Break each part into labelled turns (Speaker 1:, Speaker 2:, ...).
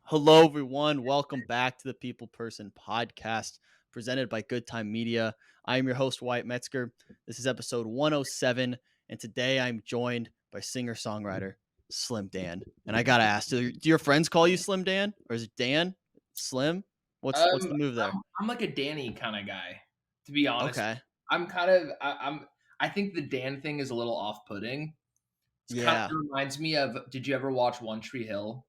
Speaker 1: Hello, everyone. Welcome back to the People Person podcast presented by Good Time Media. I am your host, Wyatt Metzger. This is episode 107, and today I'm joined by singer songwriter Slim Dan. And I got to ask, do your friends call you Slim Dan? Or is it Dan? Slim? What's the move there?
Speaker 2: I'm like a Danny kind of guy, to be honest.
Speaker 1: Okay.
Speaker 2: I'm kind of I think the Dan thing is a little off-putting. It
Speaker 1: Yeah.
Speaker 2: reminds me of, did you ever watch One Tree Hill?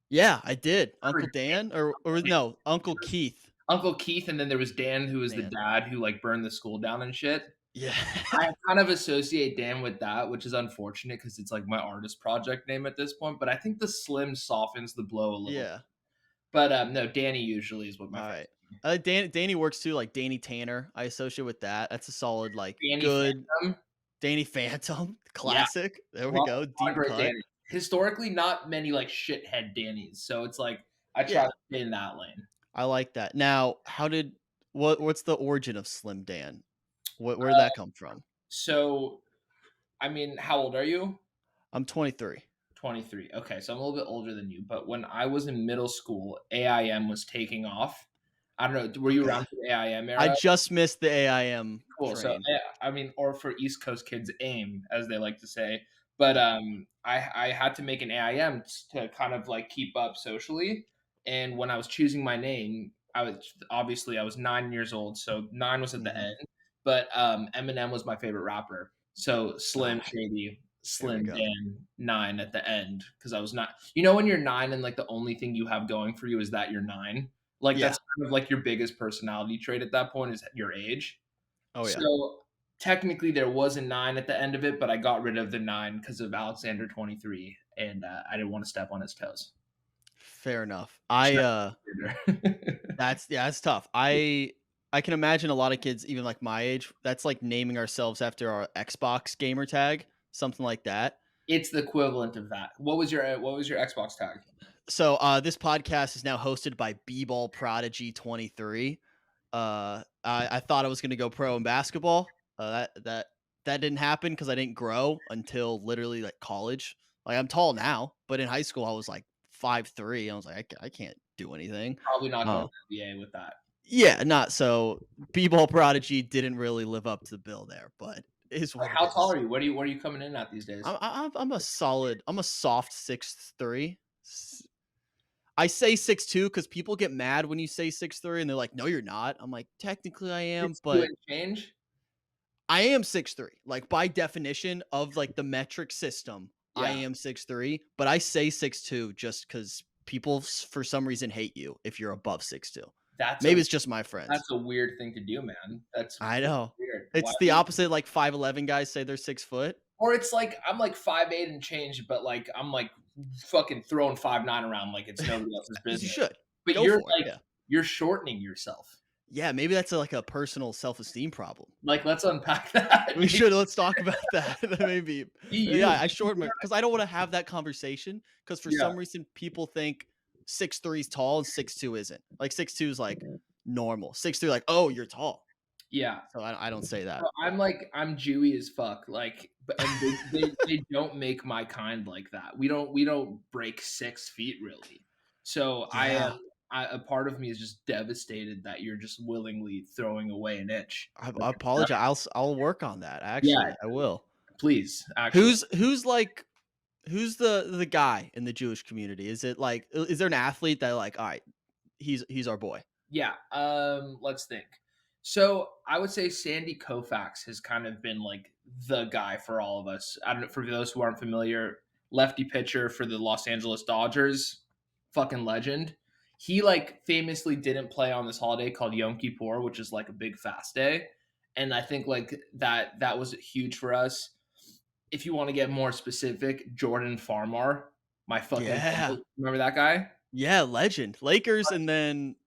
Speaker 1: Yeah, I did. Uncle
Speaker 2: Remember
Speaker 1: Dan or no, Uncle Keith.
Speaker 2: Uncle Keith, and then there was Dan, who was the
Speaker 1: Dan.
Speaker 2: dad who like burned the school down and shit.
Speaker 1: Yeah.
Speaker 2: I kind of associate Dan with that, which is unfortunate because it's like my artist project name at this point. But I think the Slim softens the blow a little.
Speaker 1: Yeah.
Speaker 2: But no, Danny usually is what my
Speaker 1: All
Speaker 2: friends.
Speaker 1: right. Danny works too, like Danny Tanner. I associate with that. That's a solid, like
Speaker 2: Danny
Speaker 1: good
Speaker 2: Phantom.
Speaker 1: Danny Phantom
Speaker 2: Yeah.
Speaker 1: classic. There we
Speaker 2: Lot
Speaker 1: go.
Speaker 2: lot of
Speaker 1: Deep
Speaker 2: great
Speaker 1: cut.
Speaker 2: Danny. Historically, not many, like, shithead Dannys, so it's like, I try
Speaker 1: Yeah,
Speaker 2: to stay in that lane.
Speaker 1: I like that. Now, what's the origin of Slim Dan? Where did that come from?
Speaker 2: So, I mean, how old are you?
Speaker 1: I'm 23.
Speaker 2: 23. Okay, so I'm a little bit older than you, but when I was in middle school, AIM was taking off. I don't know, were you
Speaker 1: Okay.
Speaker 2: around for the AIM
Speaker 1: I
Speaker 2: era?
Speaker 1: just missed the AIM
Speaker 2: Cool. So,
Speaker 1: train.
Speaker 2: yeah, I mean, or for East Coast kids, AIM, as they like to say. But
Speaker 1: Yep.
Speaker 2: I had to make an AIM to kind of like keep up socially. And when I was choosing my name, I was 9 years old, so nine was at the
Speaker 1: Mhm.
Speaker 2: end. But Eminem was my favorite rapper, so Slim
Speaker 1: Ah,
Speaker 2: Shady,
Speaker 1: there we
Speaker 2: Slim
Speaker 1: go.
Speaker 2: Dan, nine at the end, because I was not. You know, when you're nine and like the only thing you have going for you is that you're nine. Like
Speaker 1: Yeah.
Speaker 2: that's kind of like your biggest personality trait at that point is your age.
Speaker 1: Oh yeah.
Speaker 2: So, technically, there was a 9 at the end of it, but I got rid of the 9 because of Alexander 23, and, I didn't wanna step on his toes.
Speaker 1: Fair enough.
Speaker 2: Shout
Speaker 1: That's tough. I can imagine a lot of kids, even like my age, that's like naming ourselves after our Xbox gamer tag, something like that.
Speaker 2: It's the equivalent of that. What was your Xbox tag?
Speaker 1: So this podcast is now hosted by B-ball prodigy 23. I thought I was going to go pro in basketball. That didn't happen because I didn't grow until literally like college. Like I'm tall now, but in high school I was like 5'3". I was like I can't do anything.
Speaker 2: Probably not going
Speaker 1: Uh,
Speaker 2: to the NBA with that.
Speaker 1: yeah, not so. B-ball prodigy didn't really live up to the bill there, but it is
Speaker 2: Like,
Speaker 1: what it
Speaker 2: how tall
Speaker 1: is.
Speaker 2: are you? What are you coming in at these days?
Speaker 1: I'm a soft 6'3". I say 6'2" because people get mad when you say 6'3", and they're like, "No, you're not." I'm like, "Technically, I am,
Speaker 2: 6'2"
Speaker 1: but
Speaker 2: and change?
Speaker 1: I am 6'3". Like, by definition of, like, the metric system, I
Speaker 2: Yeah,
Speaker 1: am 6'3", but I say 6'2" just because people for some reason hate you if you're above 6'2".
Speaker 2: that's a
Speaker 1: Maybe it's just my friends.
Speaker 2: that's a weird thing to do, man. That's
Speaker 1: I know.
Speaker 2: weird. Why
Speaker 1: It's the opposite, like, 5'11" guys say they're 6 foot.
Speaker 2: or it's like I'm like 5'8" and change, but like I'm like fucking throwing 5'9" around like it's nobody else's
Speaker 1: You
Speaker 2: business.
Speaker 1: should.
Speaker 2: But
Speaker 1: Go
Speaker 2: you're
Speaker 1: for it,
Speaker 2: like
Speaker 1: yeah.
Speaker 2: you're shortening yourself.
Speaker 1: Yeah, maybe that's, like, a personal self-esteem problem.
Speaker 2: Like, let's unpack that.
Speaker 1: We should let's talk about that. Maybe. Yeah,
Speaker 2: You
Speaker 1: I shortened my because I don't wanna have that conversation because for
Speaker 2: yeah,
Speaker 1: some reason people think 6'3" is tall and 6'2" isn't. Like 6'2" is like normal. 6'3" like, "Oh, you're tall."
Speaker 2: yeah.
Speaker 1: So I don't say that.
Speaker 2: So I'm like I'm Jewy as fuck, like, but and they don't make my kind like that. We don't break 6 feet really. So I am
Speaker 1: Yeah.
Speaker 2: a part of me is just devastated that you're just willingly throwing away an inch.
Speaker 1: I apologize. I'll work on that,
Speaker 2: Yeah,
Speaker 1: actually. I will.
Speaker 2: please, actually.
Speaker 1: Who's the guy in the Jewish community? Is it like is there an athlete that like, "Alright, he's our boy."
Speaker 2: Yeah, let's think. So I would say Sandy Koufax has kind of been like the guy for all of us. I don't know for those who aren't familiar, lefty pitcher for the Los Angeles Dodgers, fucking legend. He like famously didn't play on this holiday called Yom Kippur, which is like a big fast day, and I think like that was huge for us. If you want to get more specific, Jordan Farmar, my fucking
Speaker 1: Yeah.
Speaker 2: remember that guy?
Speaker 1: Yeah, legend. Lakers, and then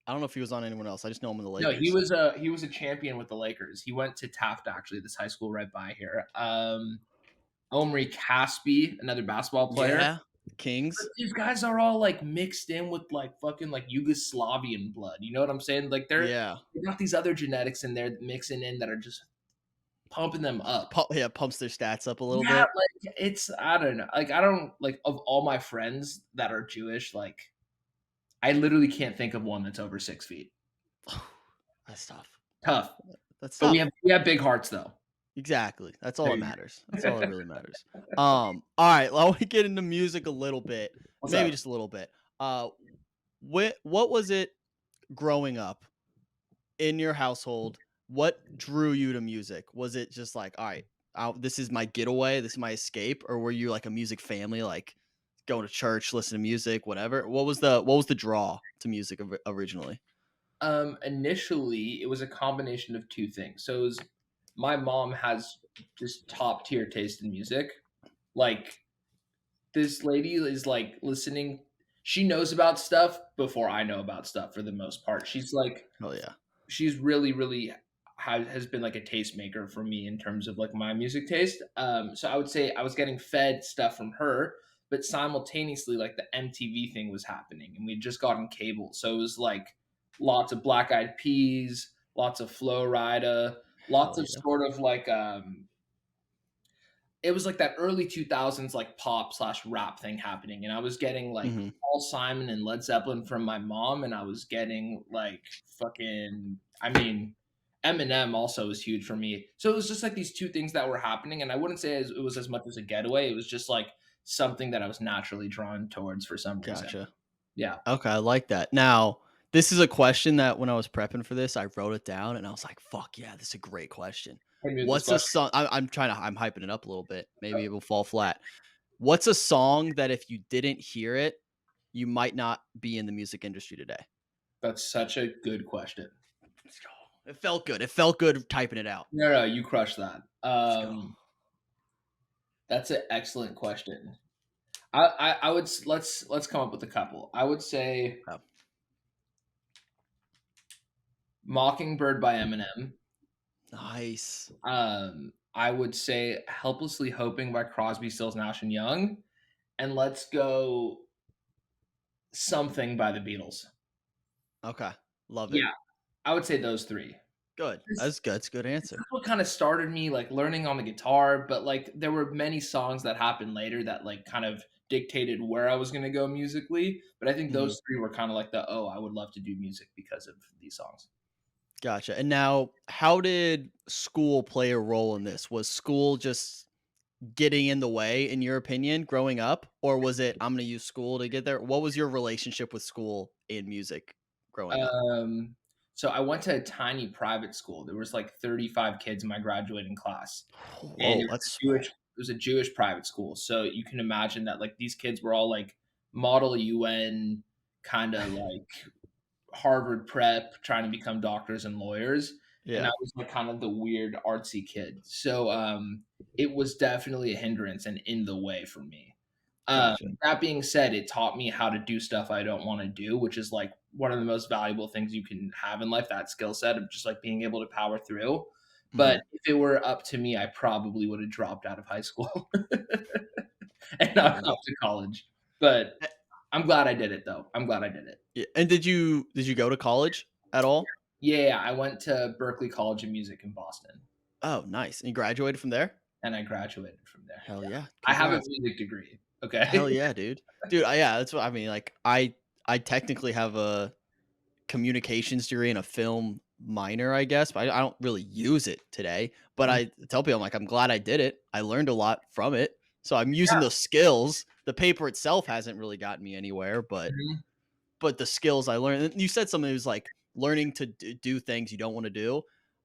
Speaker 1: I don't know if he was on anyone else. I just know him in the
Speaker 2: No,
Speaker 1: Lakers.
Speaker 2: he was a champion with the Lakers. He went to Taft actually, this high school right by here. Omri Caspi, another basketball player.
Speaker 1: Yeah,
Speaker 2: But
Speaker 1: Kings.
Speaker 2: these guys are all like mixed in with like fucking like Yugoslavian blood. You know what I'm saying? Like
Speaker 1: Yeah,
Speaker 2: they got these other genetics in there mixing in that are just pumping them up.
Speaker 1: yeah, pumps their stats up a little
Speaker 2: Yeah,
Speaker 1: bit.
Speaker 2: like it's I don't know. Like I don't like of all my friends that are Jewish, like I literally can't think of one that's over 6 feet.
Speaker 1: That's tough.
Speaker 2: Tough.
Speaker 1: That's
Speaker 2: But
Speaker 1: tough.
Speaker 2: we have big hearts though.
Speaker 1: Exactly. That's all
Speaker 2: There
Speaker 1: that
Speaker 2: you
Speaker 1: matters. That's all that
Speaker 2: go.
Speaker 1: really matters. All right. Well, we get into music a little bit,
Speaker 2: What's
Speaker 1: maybe
Speaker 2: up?
Speaker 1: just a little bit. What was it growing up in your household? What drew you to music? Was it just like, all right, this is my getaway, this is my escape, or were you like a music family, like going to church, listen to music, whatever? What was the draw to music originally?
Speaker 2: Initially, it was a combination of 2 things. So, it was my mom has just top tier taste in music. Like, this lady is, like, listening she knows about stuff before I know about stuff for the most part.
Speaker 1: Oh yeah.
Speaker 2: She's really, really has been like a tastemaker for me in terms of like my music taste. So I would say I was getting fed stuff from her, but simultaneously, like the MTV thing was happening, and we'd just gotten cable, so it was like lots of Black Eyed Peas, lots of Flow Rida, lots
Speaker 1: Hell
Speaker 2: of
Speaker 1: yeah.
Speaker 2: sort of like it was like that early 2000s like pop slash rap thing happening, and I was getting like
Speaker 1: Hmm.
Speaker 2: Paul Simon and Led Zeppelin from my mom, and I was getting like fucking I mean Eminem also was huge for me. So it was just like these two things that were happening, and I wouldn't say it was as much as a getaway. It was just like something that I was naturally drawn towards for some reason.
Speaker 1: Gotcha.
Speaker 2: Yeah.
Speaker 1: Okay, I like that. Now, this is a question that when I was prepping for this, I wrote it down and I was like, "Fuck yeah, this is a great question."
Speaker 2: Hit me with this
Speaker 1: What's a
Speaker 2: question.
Speaker 1: song? I'm hyping it up a little bit. Maybe it will fall flat. What's a song that if you didn't hear it, you might not be in the music industry today?
Speaker 2: That's such a good question.
Speaker 1: Let's go. It felt good. It felt good typing it out.
Speaker 2: No, no, you crushed that.
Speaker 1: Let's go.
Speaker 2: That's an excellent question. I would let's come up with a couple. I would say
Speaker 1: Oh,
Speaker 2: Mockingbird by Eminem.
Speaker 1: nice.
Speaker 2: I would say Helplessly Hoping by Crosby, Stills, Nash and Young, and let's go Something by the Beatles.
Speaker 1: Okay. Love it.
Speaker 2: Yeah, I would say those three.
Speaker 1: Good.
Speaker 2: This,
Speaker 1: That's good. That's a good answer.
Speaker 2: that's what kind of started me like learning on the guitar, but like there were many songs that happened later that like kind of dictated where I was going to go musically. But I think
Speaker 1: Mhm.
Speaker 2: those three were kind of like the oh, I would love to do music because of these songs.
Speaker 1: Gotcha. And now, how did school play a role in this? Was school just getting in the way, in your opinion, growing up? Or was it, I'm going to use school to get there? What was your relationship with school in music growing up?
Speaker 2: Um, so I went to a tiny private school. There was like 35 kids in my graduating class, and
Speaker 1: Whoa, that's
Speaker 2: It
Speaker 1: small.
Speaker 2: was a Jewish private school. So you can imagine that like these kids were all like model UN kind of like Harvard prep, trying to become doctors and lawyers, and I
Speaker 1: Yeah.
Speaker 2: was like kind of the weird artsy kid. So it was definitely a hindrance and in the way for me.
Speaker 1: Gotcha.
Speaker 2: That being said, it taught me how to do stuff I don't want to do, which is like one of the most valuable things you can have in life, that skill set of just like being able to power through.
Speaker 1: Hmm.
Speaker 2: But if it were up to me, I probably would have dropped out of high school and
Speaker 1: Fair
Speaker 2: not
Speaker 1: enough.
Speaker 2: up to college. But
Speaker 1: Eh,
Speaker 2: I'm glad I did it though. I'm glad I did it.
Speaker 1: yeah. And did you go to college at all?
Speaker 2: Yeah, I went to Berklee College of Music in Boston,
Speaker 1: Oh, nice. And you graduated from there?
Speaker 2: and I graduated from there.
Speaker 1: Hell
Speaker 2: Yeah.
Speaker 1: yeah.
Speaker 2: I have a
Speaker 1: Congrats.
Speaker 2: music degree, okay?
Speaker 1: Hell yeah, dude. Dude, yeah, that's what I mean. Like, I technically have a communications degree and a film minor, I guess, but I don't really use it today. But
Speaker 2: Mhm.
Speaker 1: I tell people, I'm like, I'm glad I did it. I learned a lot from it. So I'm using
Speaker 2: Yeah,
Speaker 1: those skills. The paper itself hasn't really gotten me anywhere,
Speaker 2: mhm,
Speaker 1: but the skills I learned. And you said something that was like learning to do things you don't want to do.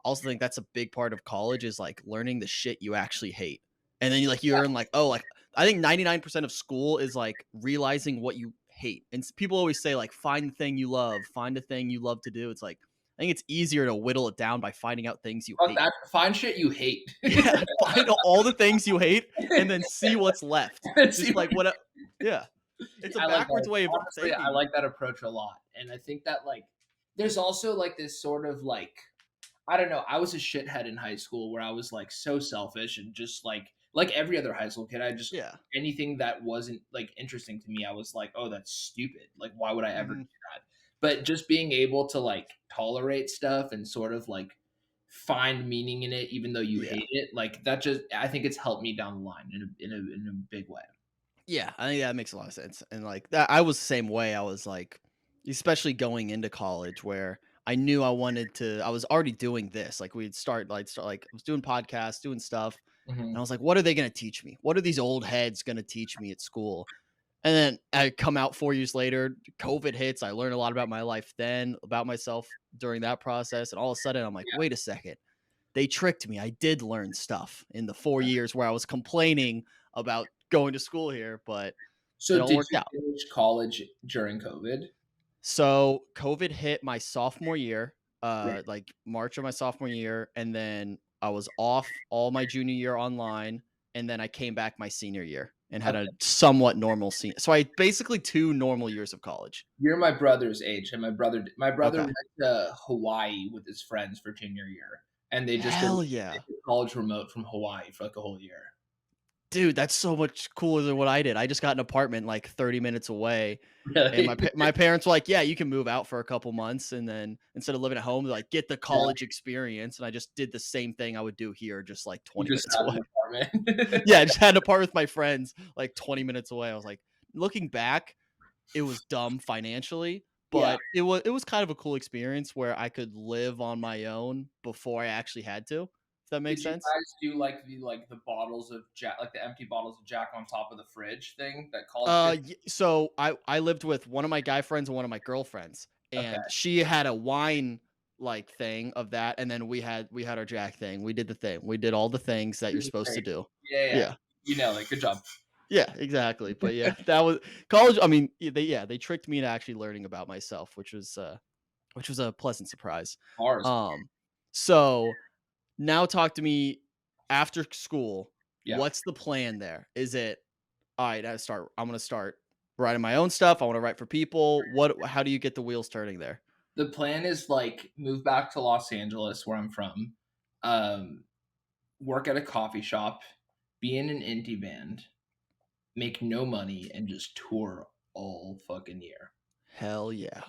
Speaker 1: I also think that's a big part of college is like learning the shit you actually hate. And then you
Speaker 2: yeah.
Speaker 1: learn like, oh, like I think 99% of school is like realizing what you hate. And people always say like find the thing you love, find the thing you love to do. It's like I think it's easier to whittle it down by finding out things you
Speaker 2: Fuck
Speaker 1: hate.
Speaker 2: that. Find shit you hate.
Speaker 1: Yeah, find all the things you hate and then see what's left.
Speaker 2: See
Speaker 1: Just
Speaker 2: what
Speaker 1: like what yeah. It's a
Speaker 2: I like
Speaker 1: backwards
Speaker 2: that.
Speaker 1: way of
Speaker 2: Honestly, I
Speaker 1: thinking.
Speaker 2: like that approach a lot, and I think that, like, there's also, like, this sort of, like I don't know, I was a shithead in high school where I was, like, so selfish and just, like every other high school kid, I just
Speaker 1: Yeah.
Speaker 2: anything that wasn't, like, interesting to me, I was like, "Oh, that's stupid. Like, why would I ever do
Speaker 1: Mhm.
Speaker 2: that?" But just being able to, like, tolerate stuff and sort of, like, find meaning in it even though you
Speaker 1: Yeah.
Speaker 2: hate it, like, that just I think it's helped me down the line in a big way.
Speaker 1: Yeah, I think that makes a lot of sense. And like that I was the same way. I was like especially going into college where I knew I was already doing this. Like I was doing podcasts, doing stuff. And I
Speaker 2: Mhm.
Speaker 1: was like, what are they going to teach me? What are these old heads going to teach me at school? And then I come out 4 years later, COVID hits. I learned a lot about my life then, about myself during that process. And all of a sudden, I'm like,
Speaker 2: Yeah.
Speaker 1: wait a second. They tricked me. I did learn stuff in the 4 years where I was complaining about going to school here, but it
Speaker 2: So
Speaker 1: all
Speaker 2: did
Speaker 1: worked
Speaker 2: you
Speaker 1: out.
Speaker 2: finish college during COVID?
Speaker 1: So COVID hit my sophomore year,
Speaker 2: Right.
Speaker 1: like March of my sophomore year, and then I was off all my junior year online, and then I came back my senior year and had a
Speaker 2: Okay.
Speaker 1: somewhat normal senior. So I basically 2 normal years of college.
Speaker 2: You're my brother's age, and my brother
Speaker 1: Okay.
Speaker 2: went to Hawaii with his friends for junior year, and
Speaker 1: Hell yeah.
Speaker 2: they did college remote from Hawaii for, like, a whole year.
Speaker 1: Dude, that's so much cooler than what I did. I just got an apartment like 30 minutes away, and
Speaker 2: Really?
Speaker 1: my parents were like, "Yeah, you can move out for a couple months, and then instead of living at home, they're like, get the
Speaker 2: Yeah,
Speaker 1: college experience." And I just did the same thing I would do here, just like
Speaker 2: you
Speaker 1: 20
Speaker 2: just
Speaker 1: minutes
Speaker 2: had
Speaker 1: away.
Speaker 2: an apartment.
Speaker 1: Yeah, I just had an apartment with my friends like 20 minutes away. I was like, looking back, it was dumb financially,
Speaker 2: Yeah.
Speaker 1: but it was kind of a cool experience where I could live on my own before I actually had to. If that
Speaker 2: Did
Speaker 1: makes
Speaker 2: you
Speaker 1: sense.
Speaker 2: guys do, like, the bottles of Jack like, the empty bottles of Jack on top of the fridge thing that college kids.
Speaker 1: So I lived with one of my guy friends and one of my girlfriends,
Speaker 2: Okay.
Speaker 1: and she had a wine like thing of that, and then we had our Jack thing. We did the thing. We did all the things that you're
Speaker 2: This is
Speaker 1: supposed to
Speaker 2: great.
Speaker 1: do.
Speaker 2: Yeah, yeah.
Speaker 1: Yeah.
Speaker 2: You nailed it, good job.
Speaker 1: Yeah, exactly. But yeah, that was college. I mean, they tricked me into actually learning about myself, which was a pleasant surprise.
Speaker 2: Ours.
Speaker 1: Um, so now talk to me after school.
Speaker 2: Yeah.
Speaker 1: What's the plan there? Is it all right? I'm gonna start writing my own stuff. I want to write for people. What? How do you get the wheels turning there?
Speaker 2: The plan is, like, move back to Los Angeles, where I'm from, um, work at a coffee shop, be in an indie band, make no money, and just tour all fucking year.
Speaker 1: Hell yeah.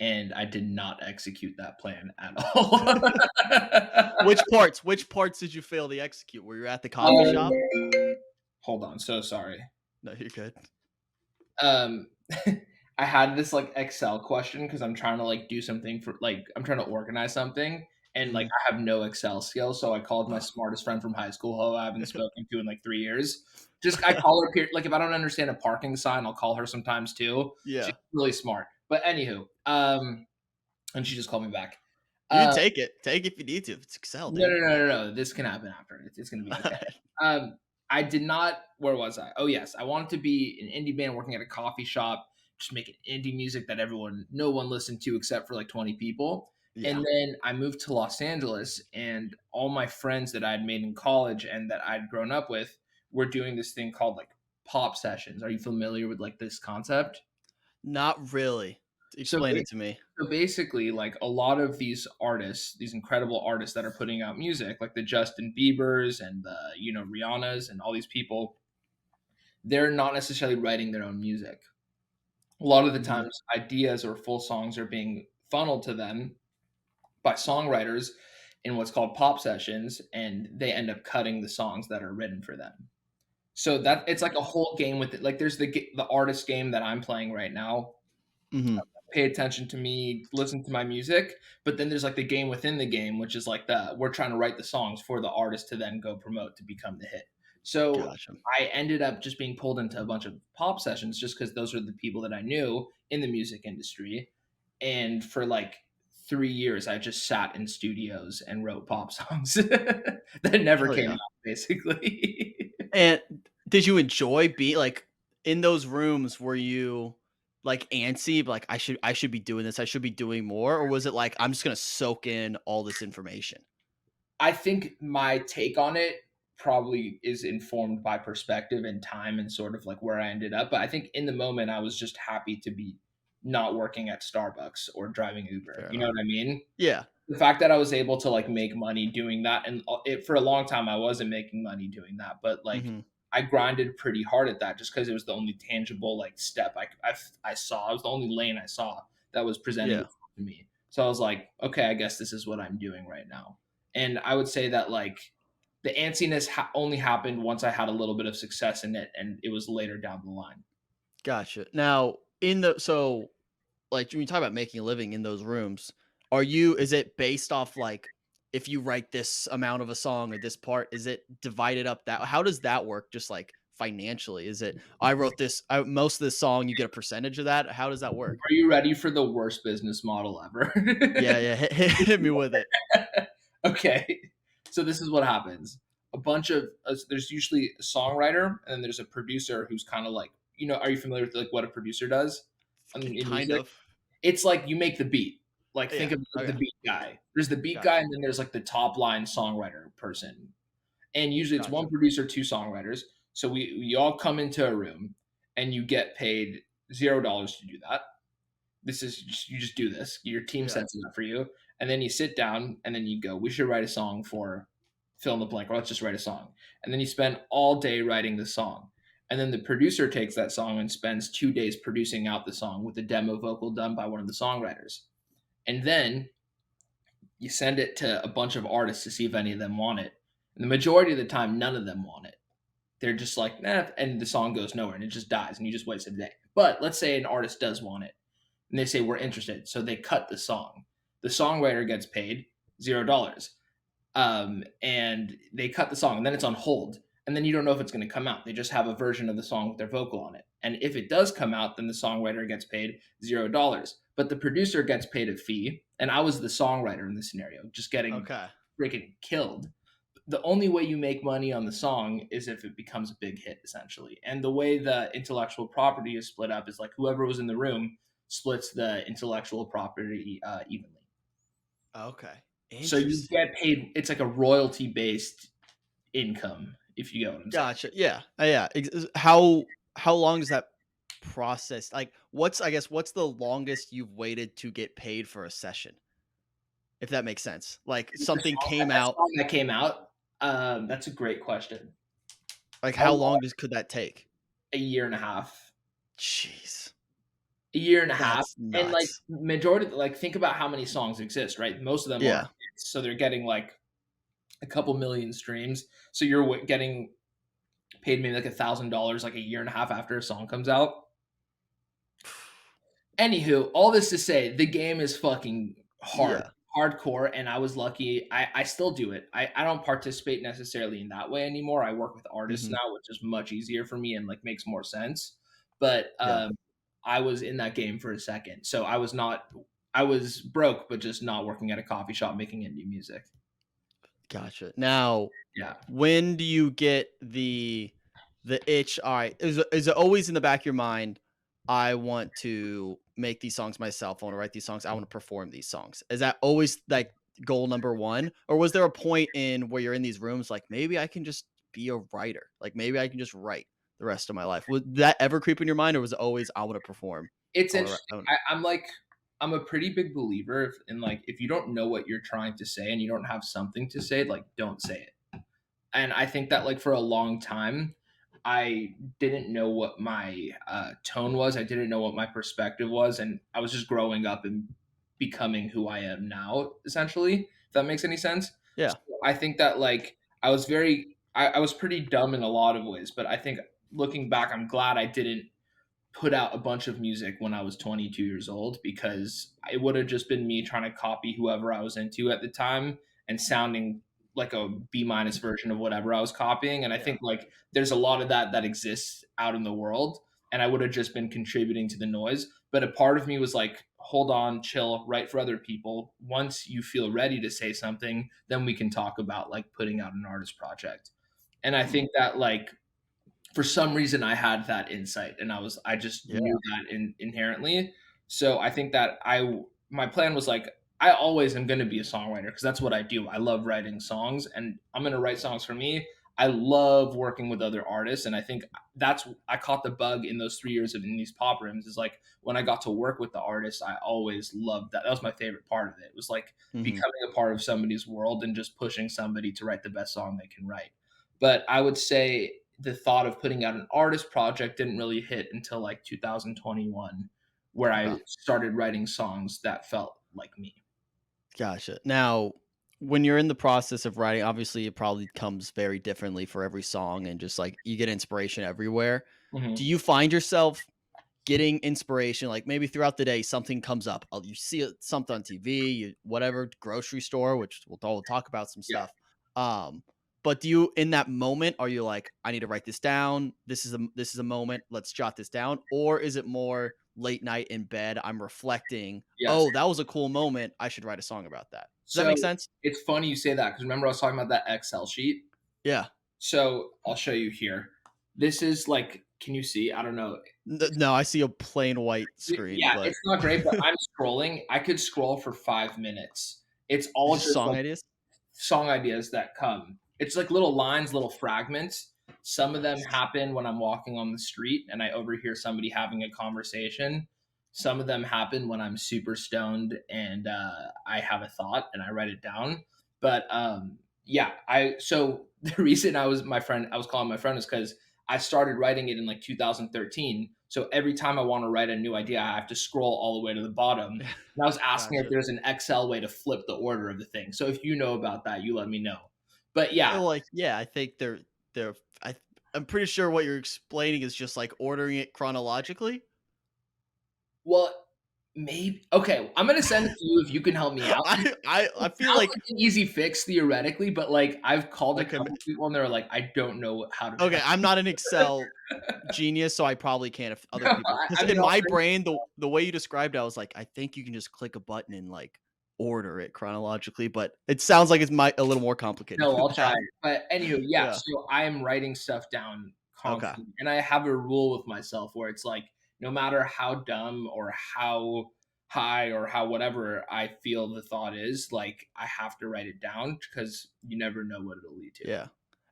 Speaker 2: And I did not execute that plan at all.
Speaker 1: Which parts? Which parts did you fail to execute? Were you at the coffee
Speaker 2: Um,
Speaker 1: shop?
Speaker 2: hold on, so sorry.
Speaker 1: No, you're good.
Speaker 2: Um, I had this like Excel question because I'm trying to like do something for like I'm trying to organize something and like
Speaker 1: Mhm.
Speaker 2: I have no Excel skills. So I called my smartest friend from high school who I haven't spoken to in like 3 years. Just I call her like if I don't understand a parking sign, I'll call her sometimes too. She's
Speaker 1: Yeah,
Speaker 2: really smart. But anywho, and she just called me back.
Speaker 1: you can
Speaker 2: Uh
Speaker 1: take it. Take it if you need to. It's Excel,
Speaker 2: no,
Speaker 1: dude.
Speaker 2: no, no, no, no. This can happen after. It's gonna be okay. Um, I did not. Where was I? Oh yes, I wanted to be an indie band working at a coffee shop, just making indie music that no one listened to except for like 20 people.
Speaker 1: Yeah.
Speaker 2: And then I moved to Los Angeles, and all my friends that I'd made in college and that I'd grown up with were doing this thing called like pop sessions. Are you familiar with like this concept?
Speaker 1: Not really.
Speaker 2: So
Speaker 1: Explain it to me.
Speaker 2: So basically, like a lot of these artists, these incredible artists that are putting out music, like the Justin Biebers and the Rihannas and all these people, they're not necessarily writing their own music. A lot of the
Speaker 1: Mhm.
Speaker 2: times, ideas or full songs are being funneled to them by songwriters in what's called pop sessions, and they end up cutting the songs that are written for them. So that it's like a whole game with it. Like there's the artist game that I'm playing right now,
Speaker 1: Mhm.
Speaker 2: pay attention to me, listen to my music. But then there's like the game within the game, which is like we're trying to write the songs for the artist to then go promote to become the hit. So
Speaker 1: Gotcha.
Speaker 2: I ended up just being pulled into a bunch of pop sessions just because those are the people that I knew in the music industry. And for like 3 years, I just sat in studios and wrote pop songs that never
Speaker 1: Hell
Speaker 2: came
Speaker 1: yeah.
Speaker 2: out, basically.
Speaker 1: And did you enjoy being like in those rooms? Were you like antsy, like I should be doing this, I should be doing more, or was it like I'm just gonna soak in all this information?
Speaker 2: I think my take on it probably is informed by perspective and time and sort of like where I ended up. But I think in the moment, I was just happy to be not working at Starbucks or driving Uber.
Speaker 1: Fair
Speaker 2: You know
Speaker 1: enough.
Speaker 2: what I mean?
Speaker 1: Yeah.
Speaker 2: The fact that I was able to like make money doing that, and for a long time I wasn't making money doing that, but like
Speaker 1: Mhm.
Speaker 2: I grinded pretty hard at that just because it was the only tangible like step I saw. It was the only lane I saw that was presenting
Speaker 1: Yeah.
Speaker 2: itself to me. So I was like, okay, I guess this is what I'm doing right now. And I would say that like the antsiness only happened once I had a little bit of success in it, and it was later down the line.
Speaker 1: Gotcha. Now, in the so like when you talk about making a living in those rooms, are you is it based off like if you write this amount of a song or this part, is it divided up that how does that work just like financially? Is it I wrote this most of this song, you get a percentage of that? How does that work?
Speaker 2: Are you ready for the worst business model ever?
Speaker 1: Yeah, yeah, hit me with it.
Speaker 2: Okay. So this is what happens. A bunch of there's usually a songwriter and then there's a producer who's kind of like, are you familiar with like what a producer does in
Speaker 1: Kind
Speaker 2: music?
Speaker 1: of.
Speaker 2: It's like you make the beat. Like think
Speaker 1: Yeah.
Speaker 2: of like the
Speaker 1: Okay.
Speaker 2: beat guy. There's the beat guy
Speaker 1: Gotcha.
Speaker 2: and then there's like the top line songwriter person. And usually it's one
Speaker 1: Gotcha.
Speaker 2: producer, two songwriters. So we all come into a room and you get paid $0 to do that. This is you just do this. Your team
Speaker 1: Yeah.
Speaker 2: sets it up for you, and then you sit down, and then you go. We should write a song for fill in the blank, or let's just write a song. And then you spend all day writing the song, and then the producer takes that song and spends 2 days producing out the song with the demo vocal done by one of the songwriters, and then you send it to a bunch of artists to see if any of them want it. And the majority of the time, none of them want it. They're just like, nah, and the song goes nowhere and it just dies and you just wasted a day. But let's say an artist does want it and they say, we're interested. So they cut the song. The songwriter gets paid $0. And they cut the song and then it's on hold. And then you don't know if it's going to come out. They just have a version of the song with their vocal on it. And if it does come out, then the songwriter gets paid $0. But the producer gets paid a fee. And I was the songwriter in this scenario, just getting
Speaker 1: Okay.
Speaker 2: freaking killed. The only way you make money on the song is if it becomes a big hit, essentially. And the way the intellectual property is split up is like whoever was in the room splits the intellectual property evenly.
Speaker 1: Okay.
Speaker 2: So you
Speaker 1: Interesting.
Speaker 2: get paid. It's like a royalty based income, if you get what I'm saying.
Speaker 1: Gotcha. Yeah. Yeah. How long does that process like what's I guess what's the longest you've waited to get paid for a session? If that makes sense. Like something came
Speaker 2: That
Speaker 1: out,
Speaker 2: song that came out, that's a great question.
Speaker 1: like
Speaker 2: How
Speaker 1: how
Speaker 2: long?
Speaker 1: long does could that take?
Speaker 2: A year and a half.
Speaker 1: Jeez.
Speaker 2: A year and a half.
Speaker 1: That's
Speaker 2: And like
Speaker 1: nuts.
Speaker 2: majority, like think about how many songs exist, right? Most of them aren't
Speaker 1: Yeah.
Speaker 2: hits, so they're getting like a couple million streams. So you're getting paid maybe like $1,000 like a year and a half after a song comes out. Anywho, all this to say, the game is fucking hard,
Speaker 1: Yeah.
Speaker 2: hardcore, and I was lucky. I still do it. I don't participate necessarily in that way anymore. I work with artists
Speaker 1: Mhm.
Speaker 2: now, which is much easier for me and like makes more sense. But
Speaker 1: Yeah.
Speaker 2: I was in that game for a second, so I was not. I was broke, but just not working at a coffee shop making indie music.
Speaker 1: Gotcha. Now,
Speaker 2: Yeah.
Speaker 1: when do you get the itch? All right, is it always in the back of your mind? I want to make these songs myself. I want to write these songs. I want to perform these songs. Is that always like goal number one, or was there a point in where you're in these rooms like maybe I can just be a writer? Like maybe I can just write the rest of my life. Would that ever creep in your mind, or was it always I want to perform?
Speaker 2: It's
Speaker 1: I want to.
Speaker 2: interesting. I'm like I'm a pretty big believer in like if you don't know what you're trying to say and you don't have something to say, like don't say it. And I think that like for a long time, I didn't know what my tone was. I didn't know what my perspective was, and I was just growing up and becoming who I am now, essentially. If that makes any sense. So
Speaker 1: Yeah.
Speaker 2: I think that like I was pretty dumb in a lot of ways, but I think looking back, I'm glad I didn't put out a bunch of music when I was 22 years old because it would have just been me trying to copy whoever I was into at the time and sounding like a B minus version of whatever I was copying. And I
Speaker 1: Yeah.
Speaker 2: think like there's a lot of that that exists out in the world. And I would have just been contributing to the noise. But a part of me was like, hold on, chill, write for other people. Once you feel ready to say something, then we can talk about like putting out an artist project. And I
Speaker 1: Hmm.
Speaker 2: think that like for some reason I had that insight and I just
Speaker 1: Yeah.
Speaker 2: knew that inherently. So I think that my plan was like I always am going to be a songwriter because that's what I do. I love writing songs and I'm going to write songs for me. I love working with other artists and I think that's I caught the bug in those 3 years of in these pop rooms is like when I got to work with the artists I always loved that. That was my favorite part of it. It was like
Speaker 1: Hmm.
Speaker 2: becoming a part of somebody's world and just pushing somebody to write the best song they can write. But I would say the thought of putting out an artist project didn't really hit until like 2021, where I
Speaker 1: Okay.
Speaker 2: started writing songs that felt like me.
Speaker 1: Gotcha. Now, when you're in the process of writing, obviously it probably comes very differently for every song and just like you get inspiration everywhere.
Speaker 2: Mhm.
Speaker 1: Do you find yourself getting inspiration, like maybe throughout the day, something comes up. You see something on TV, whatever, grocery store, which we'll talk about some
Speaker 2: Yeah.
Speaker 1: stuff. But do you, in that moment, are you like, I need to write this down? This is a moment. Let's jot this down. Or is it more late night in bed? I'm reflecting.
Speaker 2: Yes.
Speaker 1: Oh, that was a cool moment. I should write a song about that. Does that
Speaker 2: So
Speaker 1: make sense?
Speaker 2: it's funny you say that because remember I was talking about that Excel sheet?
Speaker 1: Yeah.
Speaker 2: So I'll show you here. This is like, can you see? I don't know.
Speaker 1: No, I see a plain white screen,
Speaker 2: Yeah,
Speaker 1: but
Speaker 2: it's not great, but I'm scrolling. I could scroll for 5 minutes. It's all
Speaker 1: just
Speaker 2: just
Speaker 1: song
Speaker 2: like
Speaker 1: ideas.
Speaker 2: song ideas that come. It's like little lines, little fragments. Some of them
Speaker 1: Nice.
Speaker 2: happen when I'm walking on the street and I overhear somebody having a conversation. Some of them happen when I'm super stoned and I have a thought and I write it down. But yeah, I so the reason I was calling my friend is because I started writing it in like 2013. So every time I want to write a new idea, I have to scroll all the way to the bottom. And I was asking if
Speaker 1: Gotcha.
Speaker 2: there's an Excel way to flip the order of the thing. So if you know about that, you let me know. But yeah,
Speaker 1: Like, yeah, I think they're I I'm pretty sure what you're explaining is just like ordering it chronologically.
Speaker 2: well, maybe okay. I'm gonna send it to you if you can help me out.
Speaker 1: I
Speaker 2: It
Speaker 1: feel
Speaker 2: sounds
Speaker 1: like
Speaker 2: like an easy fix theoretically, but like I've called a
Speaker 1: okay,
Speaker 2: couple people and they're like, I don't know how to.
Speaker 1: okay, I'm not an Excel genius, so I probably can't if other people, because
Speaker 2: I mean,
Speaker 1: in
Speaker 2: I'll
Speaker 1: my
Speaker 2: send
Speaker 1: brain, the way you described it, I was like, I think you can just click a button and like order it chronologically, but it sounds like it's a little more complicated
Speaker 2: No,
Speaker 1: than
Speaker 2: I'll try
Speaker 1: that.
Speaker 2: it. But anywho, yeah,
Speaker 1: Yeah.
Speaker 2: so I am writing stuff down
Speaker 1: Okay.
Speaker 2: constantly, and I have a rule with myself where it's like, no matter how dumb or how high or how whatever I feel the thought is, like I have to write it down because you never know what it'll lead to.
Speaker 1: Yeah.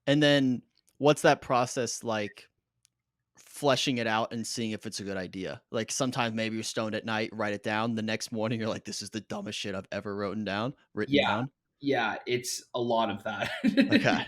Speaker 1: And then what's that process like fleshing it out and seeing if it's a good idea? Like sometimes maybe you're stoned at night, write it down. The next morning you're like, this is the dumbest shit I've ever written
Speaker 2: Yeah,
Speaker 1: down.
Speaker 2: yeah, it's a lot of that.
Speaker 1: Okay.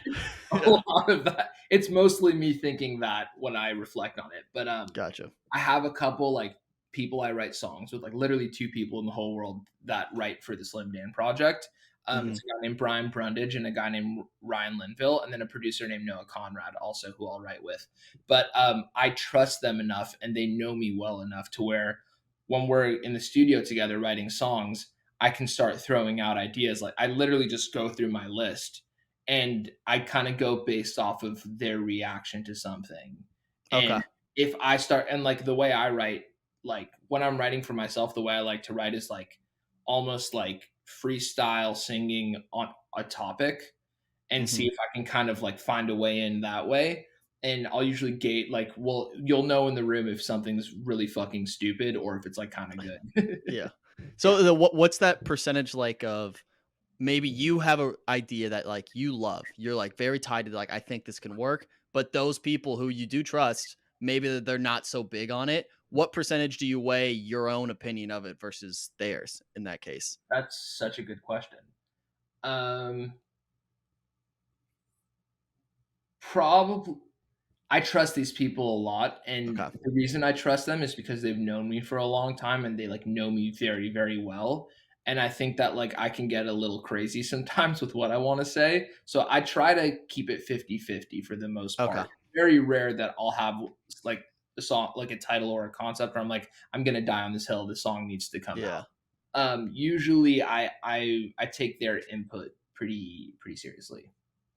Speaker 2: A
Speaker 1: Yeah.
Speaker 2: lot of that. It's mostly me thinking that when I reflect on it, but,
Speaker 1: Gotcha.
Speaker 2: I have a couple, like, people I write songs with, like, literally 2 people in the whole world that write for the Slimdan project.
Speaker 1: Hmm.
Speaker 2: It's a guy named Brian Brundage and a guy named Ryan Linville, and then a producer named Noah Conrad also who I'll write with. But, I trust them enough and they know me well enough to where when we're in the studio together writing songs, I can start throwing out ideas. Like, I literally just go through my list and I kinda go based off of their reaction to something.
Speaker 1: Okay.
Speaker 2: And if I start and, like, the way I write, like, when I'm writing for myself, the way I like to write is, like, almost like freestyle singing on a topic and see
Speaker 1: Hmm.
Speaker 2: if I can kind of, like, find a way in that way, and I'll usually gate, like well, you'll know in the room if something's really fucking stupid or if it's, like, kinda good.
Speaker 1: Yeah.
Speaker 2: Yeah.
Speaker 1: So what's that percentage like of maybe you have a idea that like you love. You're like very tied to like I think this can work, but those people who you do trust, maybe they're not so big on it. What percentage do you weigh your own opinion of it versus theirs in that case?
Speaker 2: That's such a good question. Um, probably I trust these people a lot, and
Speaker 1: Okay.
Speaker 2: the reason I trust them is because they've known me for a long time and they, like, know me very, very well, and I think that, like, I can get a little crazy sometimes with what I wanna say, so I try to keep it 50-50 for the most
Speaker 1: Okay.
Speaker 2: part. Very rare that I'll have, like, a song like, a title or a concept where I'm like, "I'm gonna die on this hill, this song needs to come
Speaker 1: Yeah.
Speaker 2: out." Usually I take their input pretty seriously.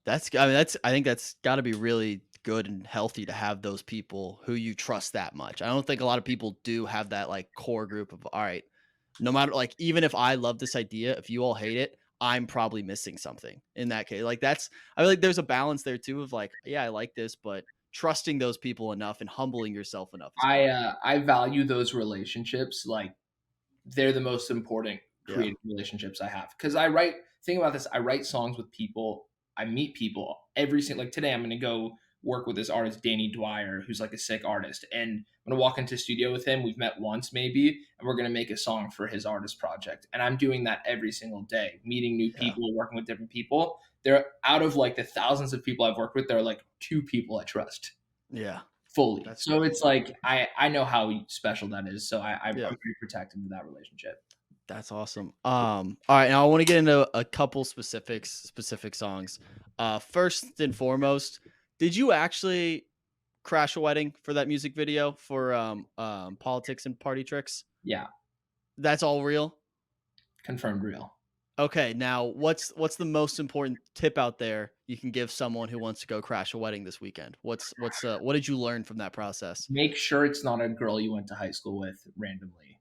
Speaker 1: I mean I think that's got to be really good and healthy to have those people who you trust that much. I don't think a lot of people do have that like core group of all right, no matter like even if I love this idea, if you all hate it, I'm probably missing something in that case. Like that's I feel like there's a balance there too of like, yeah, I like this, but trusting those people enough and humbling yourself enough is hard.
Speaker 2: I value those relationships, like, they're the most important
Speaker 1: Yeah.
Speaker 2: creative relationships I have. Because I write think about this, I write songs with people, I meet people every single like today I'm gonna go work with this artist, Danny Dwyer, who's like a sick artist. And I'm gonna walk into a studio with him. We've met once maybe, and we're gonna make a song for his artist project. And I'm doing that every single day, meeting new
Speaker 1: Yeah.
Speaker 2: people, working with different people. They're out of like the thousands of people I've worked with, there are like 2 people I trust
Speaker 1: Yeah.
Speaker 2: fully.
Speaker 1: That's
Speaker 2: So
Speaker 1: good.
Speaker 2: it's like I know how special that is. So I'm
Speaker 1: Yeah.
Speaker 2: very protective of that relationship.
Speaker 1: That's awesome. All right, now I want to get into a couple specific songs. First and foremost, did you actually crash a wedding for that music video for politics and party tricks?
Speaker 2: Yeah,
Speaker 1: That's all real?
Speaker 2: confirmed real.
Speaker 1: Okay, now what's the most important tip out there you can give someone who wants to go crash a wedding this weekend? What did you learn from that process?
Speaker 2: Make sure it's not a girl you went to high school with randomly.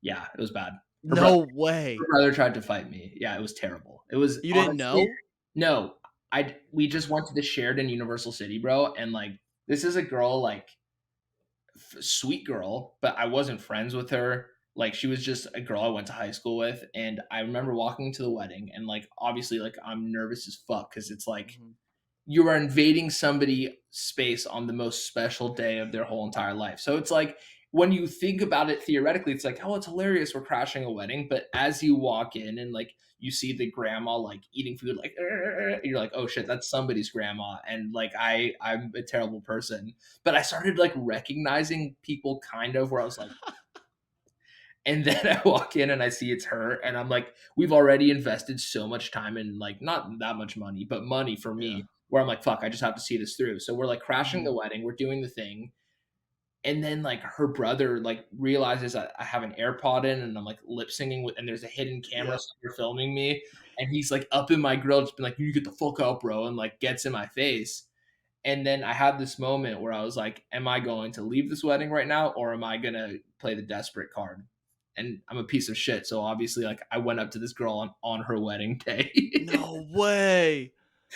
Speaker 2: Yeah, it was bad. Her brother
Speaker 1: No
Speaker 2: her
Speaker 1: way.
Speaker 2: brother tried to fight me. Yeah, it was terrible. It was
Speaker 1: You didn't
Speaker 2: honestly
Speaker 1: know?
Speaker 2: no. We just went to the Sheraton Universal City, bro, and, like, this is a girl, like, sweet girl, but I wasn't friends with her. Like, she was just a girl I went to high school with, and I remember walking to the wedding and, like, obviously, like, I'm nervous as fuck because it's like
Speaker 1: Mhm.
Speaker 2: you are invading somebody space on the most special day of their whole entire life. So it's like when you think about it theoretically, it's like, oh, it's hilarious. We're crashing a wedding. But as you walk in and like you see the grandma like eating food, like you're like, oh shit, that's somebody's grandma. And like I'm a terrible person. But I started like recognizing people kind of where I was like, and then I walk in and I see it's her, and I'm like, we've already invested so much time and like not that much money, but money for
Speaker 1: Yeah.
Speaker 2: me, where I'm like, fuck, I just have to see this through. So we're like crashing the
Speaker 1: Mhm.
Speaker 2: wedding, we're doing the thing, and then like her brother like realizes I have an AirPod in and I'm like lip singing with, and there's a hidden camera
Speaker 1: Yep.
Speaker 2: somewhere filming me, and he's like up in my grill, just been like, you get the fuck out, bro, and like gets in my face. And then I had this moment where I was like, am I going to leave this wedding right now or am I going to play the desperate card? And I'm a piece of shit. So obviously, like, I went up to this girl on her wedding day.
Speaker 1: No way.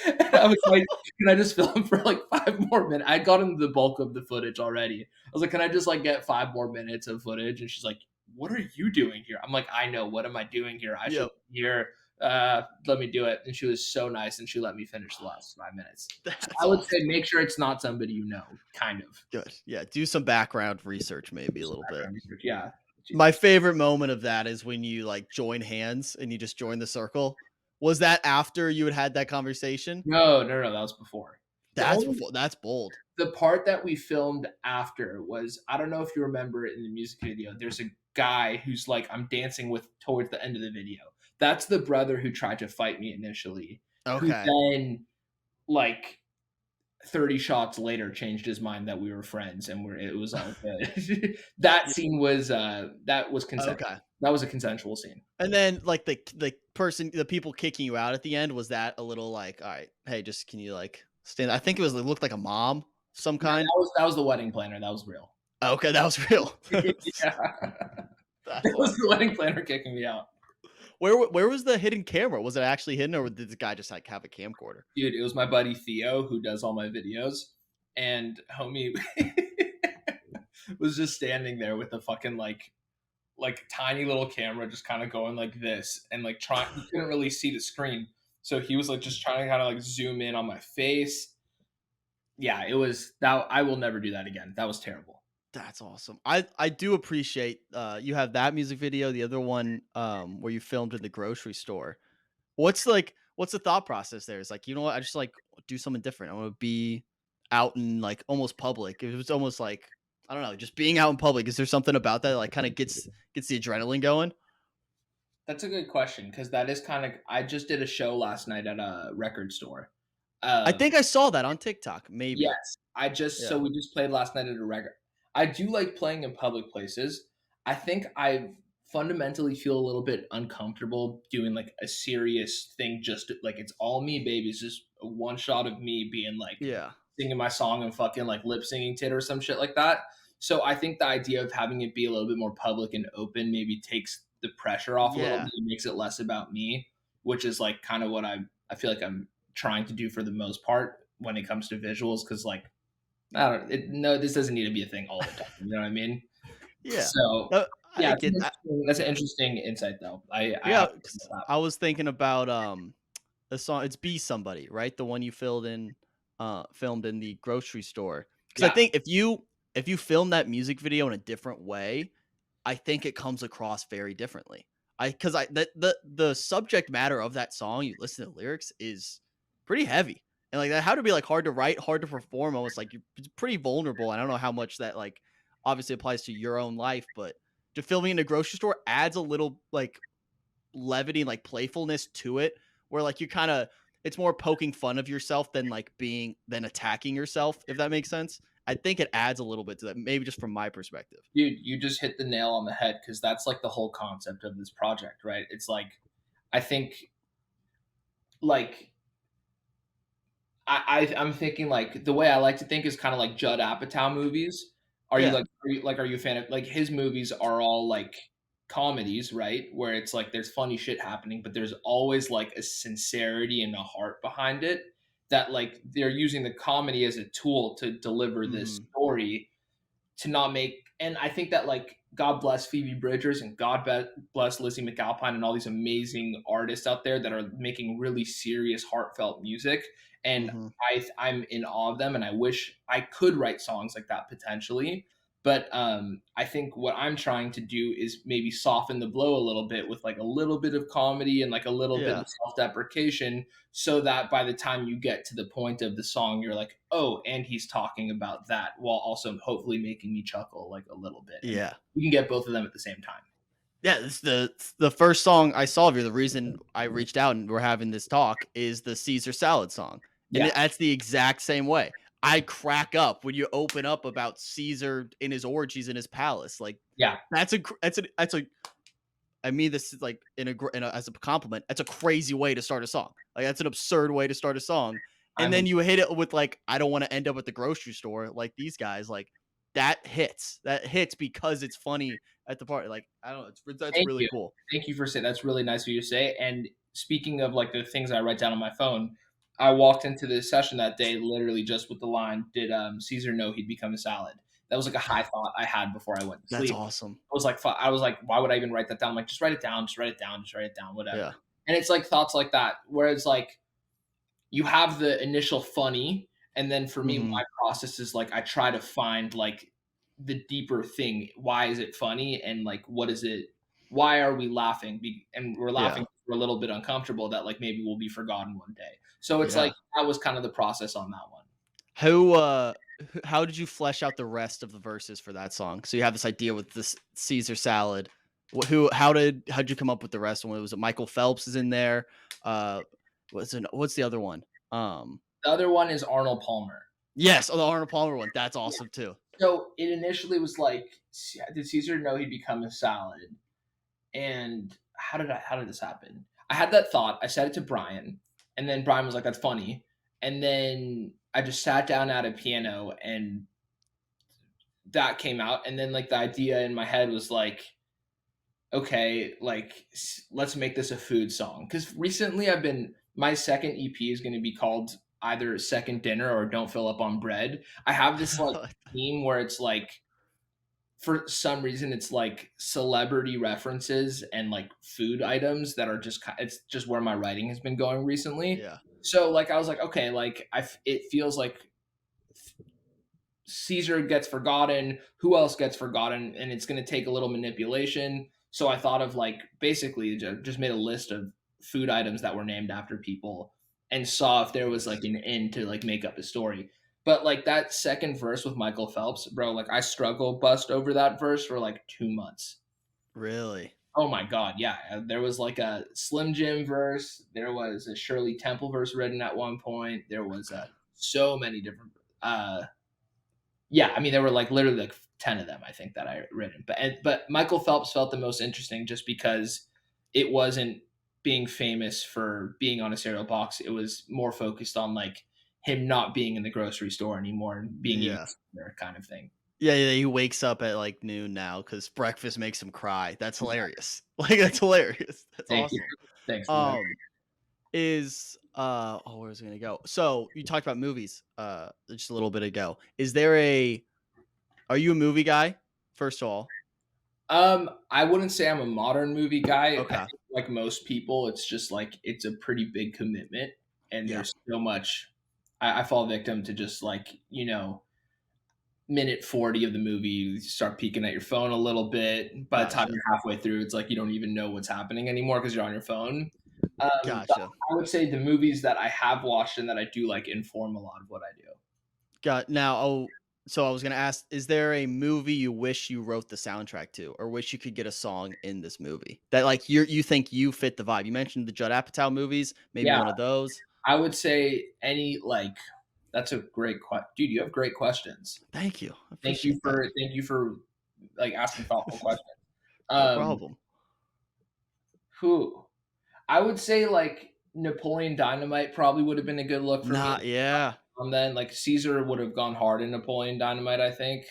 Speaker 2: And I was like, can I just film for like 5 more minutes? I got into the bulk of the footage already. I was like, can I just like get 5 more minutes of footage? And she's like, what are you doing here? I'm like, I know. What am I doing here? I should
Speaker 1: Yep.
Speaker 2: be here. Let me do it. And she was so nice and she let me finish the last 5 minutes. So
Speaker 1: That's
Speaker 2: I would say
Speaker 1: awesome.
Speaker 2: make sure it's not somebody you know, kind of.
Speaker 1: Good. Yeah, do some background research maybe
Speaker 2: Do
Speaker 1: a
Speaker 2: some
Speaker 1: little bit.
Speaker 2: background research. Yeah.
Speaker 1: My favorite moment of that is when you, like, join hands and you just join the circle. Was that after you had that conversation?
Speaker 2: No, no, no, that was before. The
Speaker 1: That's
Speaker 2: only
Speaker 1: before that's bold.
Speaker 2: the part that we filmed after was I don't know if you remember it in the music video. There's a guy who's like I'm dancing with towards the end of the video. That's the brother who tried to fight me initially, who
Speaker 1: Okay.
Speaker 2: then like 30 shots later changed his mind that we were friends and it was all good. That
Speaker 1: Yeah,
Speaker 2: scene was that was consensual.
Speaker 1: okay.
Speaker 2: That was a consensual scene.
Speaker 1: And then, like, the people kicking you out at the end, was that a little like, "Alright, hey, just can you, like, stand" I think it looked like a mom, some
Speaker 2: No,
Speaker 1: kind?
Speaker 2: that was the wedding planner. That was real.
Speaker 1: Okay, that was real.
Speaker 2: Yeah.
Speaker 1: That's
Speaker 2: It was the
Speaker 1: awesome.
Speaker 2: wedding planner kicking me out.
Speaker 1: Where was the hidden camera? Was it actually hidden, or did the guy just, like, have a camcorder?
Speaker 2: Dude, it was my buddy Theo who does all my videos, and homie was just standing there with a fucking like tiny little camera just kind of going like this and like trying he couldn't really see the screen. So he was like just trying to kind of like zoom in on my face. Yeah, it was that I will never do that again. That was terrible.
Speaker 1: That's awesome. I do appreciate, you have that music video, the other one, where you filmed in the grocery store. What's the thought process there? It's like, you know what? I just like do something different. I want to be out in like almost public. It was almost like I don't know, just being out in public. Is there something about that like kind of gets the adrenaline going?
Speaker 2: That's a good question because that is kind of I just did a show last night at a record store.
Speaker 1: I
Speaker 2: Um
Speaker 1: think I saw that on TikTok. Maybe.
Speaker 2: Yes, I just so
Speaker 1: Yeah.
Speaker 2: we just played last night at a record. I do like playing in public places. I think I fundamentally feel a little bit uncomfortable doing like a serious thing just like it's all me, baby. It's just a one shot of me being like
Speaker 1: Yeah.
Speaker 2: singing my song and fucking like lip singing tit or some shit like that. So I think the idea of having it be a little bit more public and open maybe takes the pressure off a little
Speaker 1: Yeah.
Speaker 2: bit, makes it less about me, which is like kind of what I feel like I'm trying to do for the most part when it comes to visuals because like I don't no this doesn't need to be a thing all the time. You know what I mean?
Speaker 1: Yeah.
Speaker 2: So
Speaker 1: No,
Speaker 2: yeah,
Speaker 1: I get that.
Speaker 2: that's an interesting insight though. I
Speaker 1: Yeah,
Speaker 2: have to think
Speaker 1: 'cause
Speaker 2: about
Speaker 1: I was thinking about, the song it's "Be Somebody," right? The one you filmed in the grocery store. Because I
Speaker 2: that.
Speaker 1: think if you film that music video in a different way, I think it comes across very differently. Because I the subject matter of that song, you listen to the lyrics, is pretty heavy, and, like, that how to be, like, hard to write, hard to perform, almost like you're it's pretty vulnerable. I don't know how much that, like, obviously applies to your own life, but to filming in a grocery store adds a little, like, levity and like playfulness to it where like you kind of it's more poking fun of yourself than like being than attacking yourself, if that makes sense. I think it adds a little bit to that, maybe just from my perspective.
Speaker 2: Dude, you just hit the nail on the head because that's like the whole concept of this project, right? It's like I think like I'm thinking like the way I like to think is kind of like Judd Apatow movies.
Speaker 1: Yeah.
Speaker 2: Are you a fan of like his movies are all like comedies, right? Where it's like there's funny shit happening, but there's always like a sincerity and a heart behind it that like they're using the comedy as a tool to deliver this
Speaker 1: Mhm.
Speaker 2: story to not make. And I think that like God bless Phoebe Bridgers and bless Lizzie McAlpine and all these amazing artists out there that are making really serious, heartfelt music. And
Speaker 1: Mhm.
Speaker 2: I'm in awe of them, and I wish I could write songs like that potentially. But I think what I'm trying to do is maybe soften the blow a little bit with like a little bit of comedy and like a little bit of
Speaker 1: Yeah.
Speaker 2: self-deprecation, so that by the time you get to the point of the song, you're like, oh, and he's talking about that while also hopefully making me chuckle like a little bit. And
Speaker 1: Yeah.
Speaker 2: you can get both of them at the same time.
Speaker 1: Yeah, it's the first song I saw of you, the reason I reached out and we're having this talk is the Caesar salad song. And
Speaker 2: Yeah.
Speaker 1: that's the exact same way. I crack up when you open up about Caesar in his orgies in his palace. Like
Speaker 2: Yeah.
Speaker 1: that's a I mean this is like as a compliment. That's a crazy way to start a song. Like that's an absurd way to start a song. And then
Speaker 2: I'm
Speaker 1: you hit it with like I don't want to end up at the grocery store like these guys. Like that hits. That hits because it's funny at the party. Like I don't know. That's
Speaker 2: Thank
Speaker 1: really
Speaker 2: you.
Speaker 1: cool.
Speaker 2: Thank you for saying that's really nice of you to say. And speaking of like the things I write down on my phone, I walked into the session that day literally just with the line, "Did Caesar know he'd become a salad?" That was like a high thought I had before I went to
Speaker 1: That's
Speaker 2: sleep.
Speaker 1: awesome.
Speaker 2: I was like, why would I even write that down? I'm like, just write it down, just write it down, just write it down,
Speaker 1: Yeah.
Speaker 2: whatever. And it's like thoughts like that, where it's like you have the initial funny, and then for me,
Speaker 1: Mhm.
Speaker 2: my process is like I try to find like the deeper thing. Why is it funny? And like, what is it? Why are we laughing? And we're
Speaker 1: Yeah.
Speaker 2: laughing. We're a little bit uncomfortable that like maybe we'll be forgotten one day. So it's like
Speaker 1: Yeah.
Speaker 2: that was kind of the process on that one.
Speaker 1: Who how did you flesh out the rest of the verses for that song? So you have this idea with this Caesar salad. Who how'd you come up with the rest? Was it Michael Phelps is in there? Uh what's the other one? Um
Speaker 2: The other one is Arnold Palmer.
Speaker 1: yes, oh, the Arnold Palmer one. That's awesome too.
Speaker 2: So it initially was like, did Caesar know he'd become a salad? And how did this happen? I had that thought. I said it to Brian, and then Brian was like, "That's funny." And then I just sat down at a piano, and that came out. And then like the idea in my head was like, okay, like let's make this a food song. Because recently I've been my second EP is going to be called either Second Dinner or Don't Fill Up on Bread. I have this like theme where it's like for some reason it's like celebrity references and like food items that are just it's just where my writing has been going recently.
Speaker 1: Yeah.
Speaker 2: So like I was like, okay, like it feels like Caesar gets forgotten, who else gets forgotten, and it's going to take a little manipulation. So I thought of like basically just made a list of food items that were named after people and saw if there was
Speaker 1: Nice.
Speaker 2: like an end to like make up a story. But like that second verse with Michael Phelps, bro, like I struggle bust over that verse for like 2 months.
Speaker 1: Really?
Speaker 2: Oh my god, yeah. There was like a Slim Jim verse. There was a Shirley Temple verse written at one point. There was
Speaker 1: Okay.
Speaker 2: so many different. Yeah, I mean there were like literally like 10 of them I think that I written. But Michael Phelps felt the most interesting just because it wasn't being famous for being on a cereal box. It was more focused on like him not being in the grocery store anymore and being even
Speaker 1: Yeah.
Speaker 2: there kind of thing.
Speaker 1: Yeah, yeah, he wakes up at like noon now because breakfast makes him cry. That's hilarious. Like that's hilarious. That's
Speaker 2: Thank you.
Speaker 1: awesome.
Speaker 2: Thanks for remembering.
Speaker 1: Um where was I gonna go? So you talked about movies just a little bit ago. Are you a movie guy? First of all.
Speaker 2: I wouldn't say I'm a modern movie guy. I
Speaker 1: Okay.
Speaker 2: think like most people, it's just like it's a pretty big commitment, and
Speaker 1: Yeah.
Speaker 2: there's so much. I fall victim to just like minute 40 of the movie, you start peeking at your phone a little bit. By the time
Speaker 1: Gotcha.
Speaker 2: you're halfway through, it's like you don't even know what's happening anymore because you're on your phone. But
Speaker 1: Gotcha.
Speaker 2: I would say the movies that I have watched and that I do like inform a lot of what I do.
Speaker 1: Got now. Oh, so I was gonna ask: is there a movie you wish you wrote the soundtrack to, or wish you could get a song in this movie that like you think you fit the vibe? You mentioned the Judd Apatow movies, maybe
Speaker 2: Yeah,
Speaker 1: one of those.
Speaker 2: I would say any like. That's a great dude. You have great questions.
Speaker 1: Thank you. I appreciate that.
Speaker 2: Thank you for like asking thoughtful questions.
Speaker 1: No
Speaker 2: Um,
Speaker 1: problem.
Speaker 2: who I would say like Napoleon Dynamite probably would have been a good look for me.
Speaker 1: Not yeah.
Speaker 2: Then like Caesar would have gone hard in Napoleon Dynamite. I think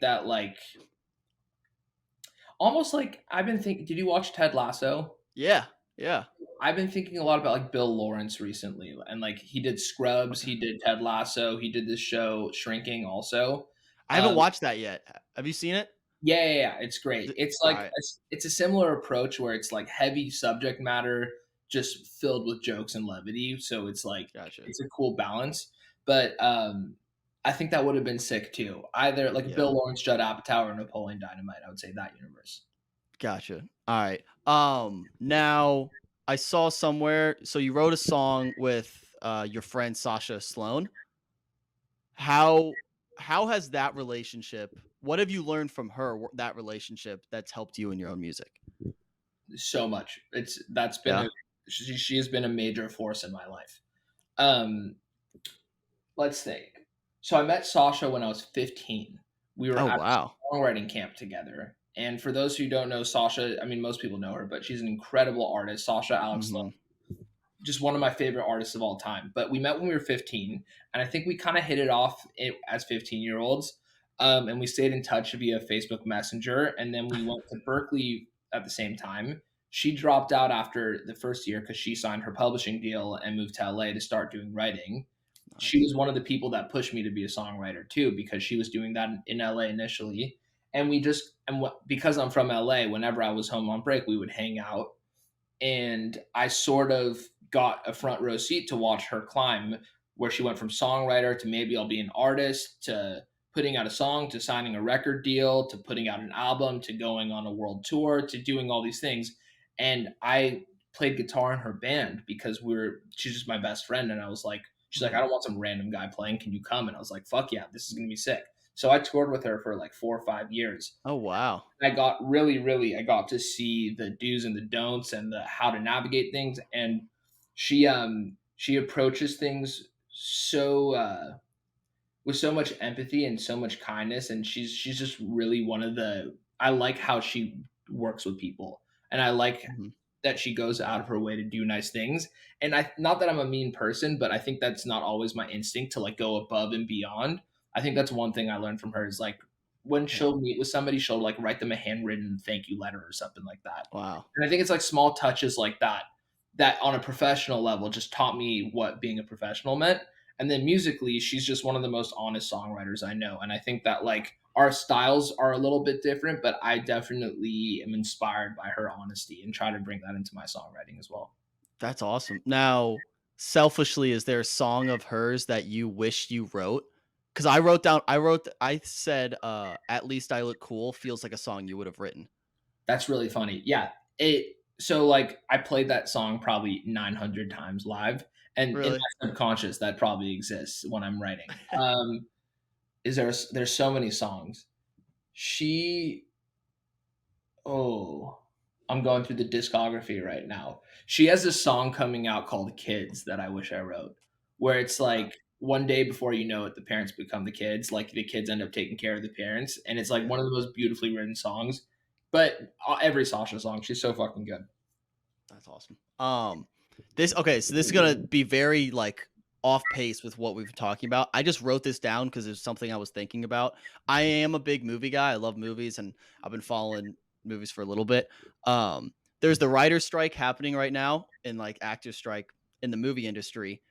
Speaker 2: that like almost like I've been thinking. Did you watch Ted Lasso?
Speaker 1: Yeah. Yeah.
Speaker 2: I've been thinking a lot about like Bill Lawrence recently, and like he did Scrubs,
Speaker 1: Okay.
Speaker 2: he did Ted Lasso, he did this show Shrinking also.
Speaker 1: I haven't
Speaker 2: Um,
Speaker 1: watched that yet. Have you seen it?
Speaker 2: yeah, it's great. It's like
Speaker 1: Alright.
Speaker 2: it's a similar approach where it's like heavy subject matter just filled with jokes and levity. So it's like
Speaker 1: Gotcha.
Speaker 2: it's a cool balance. But I think that would have been sick too. Either like
Speaker 1: Yeah.
Speaker 2: Bill Lawrence, Judd Apatow, or Napoleon Dynamite. I would say that universe.
Speaker 1: Gotcha. Alright. Now I saw somewhere so you wrote a song with, your friend Sasha Sloan. How how has that relationship what have you learned from her, that relationship that's helped you in your own music?
Speaker 2: So much. It's that's been
Speaker 1: Yeah?
Speaker 2: a she has been a major force in my life. Um, let's think. So I met Sasha when I was 15. We were
Speaker 1: Oh,
Speaker 2: at
Speaker 1: wow.
Speaker 2: a songwriting camp together. And for those who don't know Sasha, I mean, most people know her, but she's an incredible artist. Sasha Alex Sloan,
Speaker 1: Mhm.
Speaker 2: just one of my favorite artists of all time. But we met when we were 15, and I think we kind of hit it off as 15-year-olds. And we stayed in touch via Facebook Messenger. And then we went to Berkeley at the same time. She dropped out after the first year because she signed her publishing deal and moved to LA to start doing writing. She
Speaker 1: Nice.
Speaker 2: was one of the people that pushed me to be a songwriter too, because she was doing that in LA initially. And we just, because I'm from LA, whenever I was home on break, we would hang out, and I sort of got a front row seat to watch her climb, where she went from songwriter to maybe I'll be an artist to putting out a song to signing a record deal to putting out an album to going on a world tour to doing all these things. And I played guitar in her band because she's just my best friend. And I was like, she's like, I
Speaker 1: Mhm.
Speaker 2: don't want some random guy playing. Can you come? And I was like, fuck yeah, this is going to be sick. So I toured with her for like 4 or 5 years.
Speaker 1: Oh, wow.
Speaker 2: I got really I got to see the do's and the don'ts and the how to navigate things. And she approaches things so with so much empathy and so much kindness, and she's just really one of the I like how she works with people, and I like
Speaker 1: Mhm.
Speaker 2: that she goes out of her way to do nice things. And I not that I'm a mean person, but I think that's not always my instinct to like go above and beyond. I think that's one thing I learned from her is like when
Speaker 1: Yeah.
Speaker 2: she'll meet with somebody, she'll like write them a handwritten thank you letter or something like that.
Speaker 1: Wow.
Speaker 2: And I think it's like small touches like that that on a professional level just taught me what being a professional meant. And then musically, she's just one of the most honest songwriters I know. And I think that like our styles are a little bit different, but I definitely am inspired by her honesty and try to bring that into my songwriting as well.
Speaker 1: That's awesome. Now, selfishly, is there a song of hers that you wish you wrote? Because I said, "At Least I Look Cool" feels like a song you would have written.
Speaker 2: That's really funny. Yeah. So like I played that song probably 900 times live, and in
Speaker 1: Really?
Speaker 2: my subconscious that probably exists when I'm writing. There's so many songs. She Oh, I'm going through the discography right now. She has a song coming out called "Kids" that I wish I wrote, where it's
Speaker 1: Wow.
Speaker 2: like one day before you know it, the parents become the kids. Like the kids end up taking care of the parents, and it's like
Speaker 1: Yeah.
Speaker 2: one of the most beautifully written songs. But every Sasha song, she's so fucking good.
Speaker 1: That's awesome. So this is gonna be very like off pace with what we've been talking about. I just wrote this down because it's something I was thinking about. I am a big movie guy. I love movies, and I've been following movies for a little bit. There's the writer's strike happening right now, and like actor strike in the movie industry.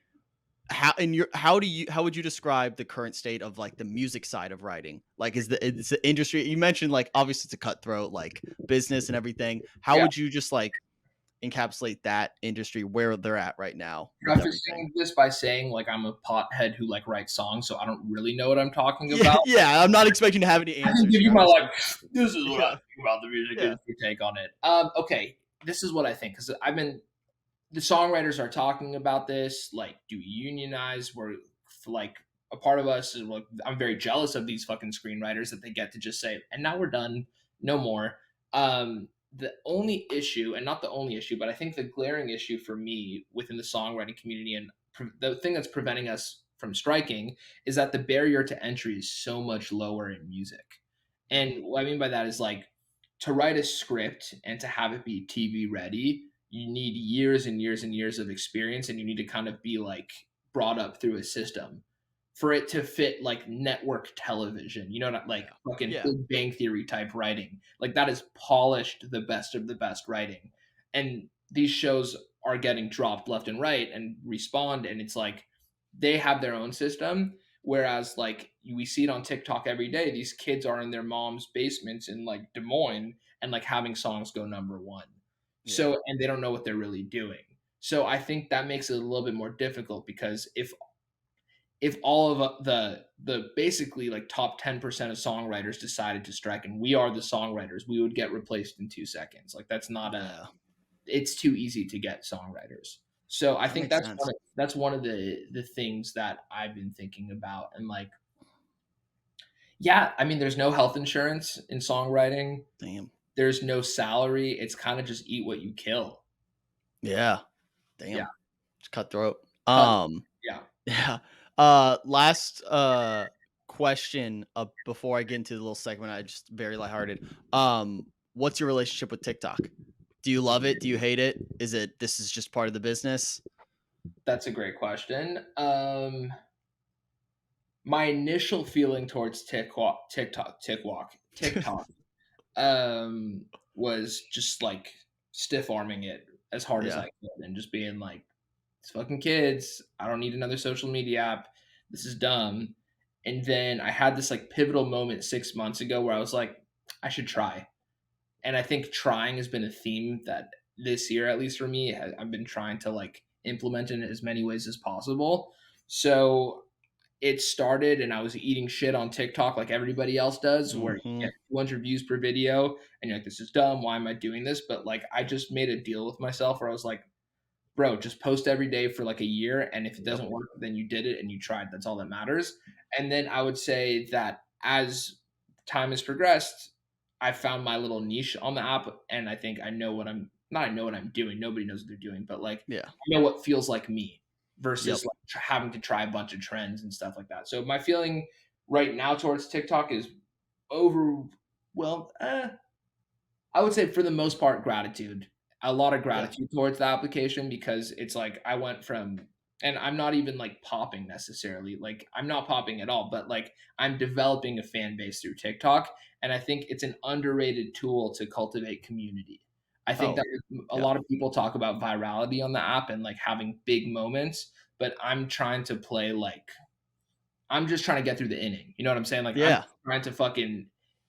Speaker 1: How would you describe the current state of like the music side of writing? Like, is the industry you mentioned like obviously it's a cutthroat like business and everything. How
Speaker 2: Yeah,
Speaker 1: would you just like encapsulate that industry where they're at right now with everything.
Speaker 2: prefacing this by saying like I'm a pothead who like writes songs, so I don't really know what I'm talking
Speaker 1: Yeah,
Speaker 2: about.
Speaker 1: yeah. I'm not expecting to have any
Speaker 2: I can
Speaker 1: answers
Speaker 2: give you
Speaker 1: here.
Speaker 2: my
Speaker 1: I'm just
Speaker 2: like,
Speaker 1: like,
Speaker 2: this is what I
Speaker 1: yeah,
Speaker 2: think about the music
Speaker 1: yeah,
Speaker 2: industry take on it. Okay, this is what I think because I've been the songwriters are talking about this. Like, do we unionize? We're like a part of us is like I'm very jealous of these fucking screenwriters that they get to just say, and now we're done, no more. The only issue, and not the only issue, but I think the glaring issue for me within the songwriting community and the thing that's preventing us from striking is that the barrier to entry is so much lower in music. And
Speaker 1: Mm,
Speaker 2: what I mean by that is like to write a script and to have it be TV ready, you need years and years and years of experience, and you need to kind of be like brought up through a system for it to fit like network television. You know, not like
Speaker 1: yeah.
Speaker 2: fucking
Speaker 1: Yeah.
Speaker 2: Big Bang Theory type writing. Like that is polished, the best of the best writing. And these shows are getting dropped left and right and respawned, and it's like they have their own system. Whereas, like we see it on TikTok every day, these kids are in their mom's basements in like Des Moines and like having songs go number one.
Speaker 1: Yeah.
Speaker 2: So, and they don't know what they're really doing. So, I think that makes it a little bit more difficult because if all of the basically like top 10% of songwriters decided to strike and we are the songwriters, we would get replaced in 2 seconds. Like that's not a
Speaker 1: Yeah.
Speaker 2: it's too easy to get songwriters. So I
Speaker 1: That
Speaker 2: think
Speaker 1: makes sense.
Speaker 2: that's one of the things that I've been thinking about. And like, yeah, I mean, there's no health insurance in songwriting.
Speaker 1: Damn.
Speaker 2: There's no salary. It's kind of just eat what you kill.
Speaker 1: Yeah.
Speaker 2: Yeah,
Speaker 1: Damn. It's cutthroat.
Speaker 2: cut. Yeah,
Speaker 1: Yeah. Last question before I get into the little segment, I just very lighthearted. What's your relationship with TikTok? Do you love it? Do you hate it? Is it this is just part of the business?
Speaker 2: that's a great question. My initial feeling towards TikTok, was just like stiff arming it as hard as I
Speaker 1: Yeah.
Speaker 2: could and just being like, "It's fucking kids. I don't need another social media app. This is dumb." And then I had this like pivotal moment 6 months ago where I was like, "I should try." And I think trying has been a theme that this year, at least for me, I've been trying to like implement in as many ways as possible. So it started and I was eating shit on TikTok like everybody else does, where you
Speaker 1: Mhm.
Speaker 2: get 200 views per video and you're like, this is dumb. Why am I doing this? But like, I just made a deal with myself where I was like, bro, just post every day for like a year. And if it
Speaker 1: Yep.
Speaker 2: doesn't work, then you did it and you tried. That's all that matters. And then I would say that as time has progressed, I found my little niche on the app. And I think I know what I'm not, I know what I'm doing. Nobody knows what they're doing, but like,
Speaker 1: Yeah.
Speaker 2: I know what feels like me versus
Speaker 1: Yep.
Speaker 2: like having to try a bunch of trends and stuff like that. So my feeling right now towards TikTok is over, well, I would say for the most part, gratitude. A lot of
Speaker 1: Yeah.
Speaker 2: gratitude towards the application because it's like I went from, and I'm not even like popping necessarily. Like I'm not popping at all, but like I'm developing a fan base through TikTok. And I think it's an underrated tool to cultivate community. I think
Speaker 1: Oh,
Speaker 2: that a
Speaker 1: yeah.
Speaker 2: lot of people talk about virality on the app and like having big moments, but I'm trying to play like I'm just trying to get through the inning. You know what I'm saying? Like I'm
Speaker 1: Yeah.
Speaker 2: trying to fucking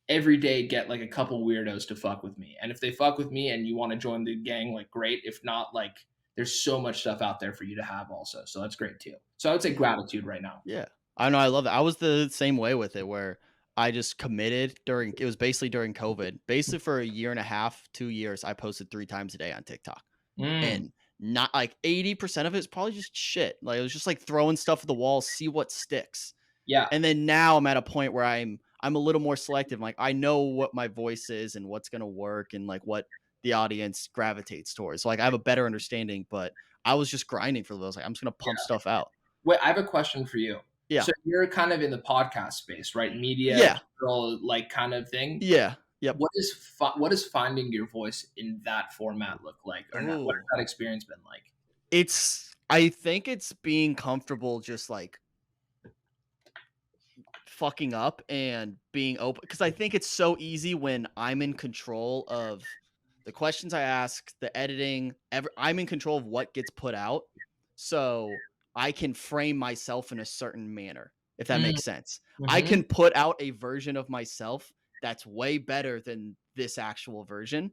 Speaker 2: every day get like a couple weirdos to fuck with me. And if they fuck with me and you want to join the gang, like great. If not, like there's so much stuff out there for you to have also. So that's great too. So I would say
Speaker 1: Yeah.
Speaker 2: gratitude right now.
Speaker 1: Yeah. I know, I love that. I was the same way with it where I just committed during it was basically during COVID. Basically for a year and a half, 2 years, I posted 3 times a day on TikTok.
Speaker 2: Mm,
Speaker 1: And not like 80% of it is probably just shit. Like it was just like throwing stuff at the wall, see what sticks.
Speaker 2: yeah.
Speaker 1: And then now I'm at a point where I'm a little more selective. Like I know what my voice is and what's gonna work and like what the audience gravitates towards. So like I have a better understanding, but I was just grinding for those. Like I'm just gonna pump
Speaker 2: Yeah.
Speaker 1: stuff out.
Speaker 2: Wait, I have a question for you.
Speaker 1: Yeah.
Speaker 2: So you're kind of in the podcast space, right? Media,
Speaker 1: Yeah.
Speaker 2: digital, like kind of thing.
Speaker 1: Yeah. Yep.
Speaker 2: What does finding your voice in that format look like, or not? What has
Speaker 1: Oh.
Speaker 2: that experience been like?
Speaker 1: I think it's being comfortable just like fucking up and being open because I think it's so easy when I'm in control of the questions I ask, the editing, I'm in control of what gets put out. So I can frame myself in a certain manner, if that
Speaker 2: Mm,
Speaker 1: makes sense. I
Speaker 2: mhm.
Speaker 1: can put out a version of myself that's way better than this actual version.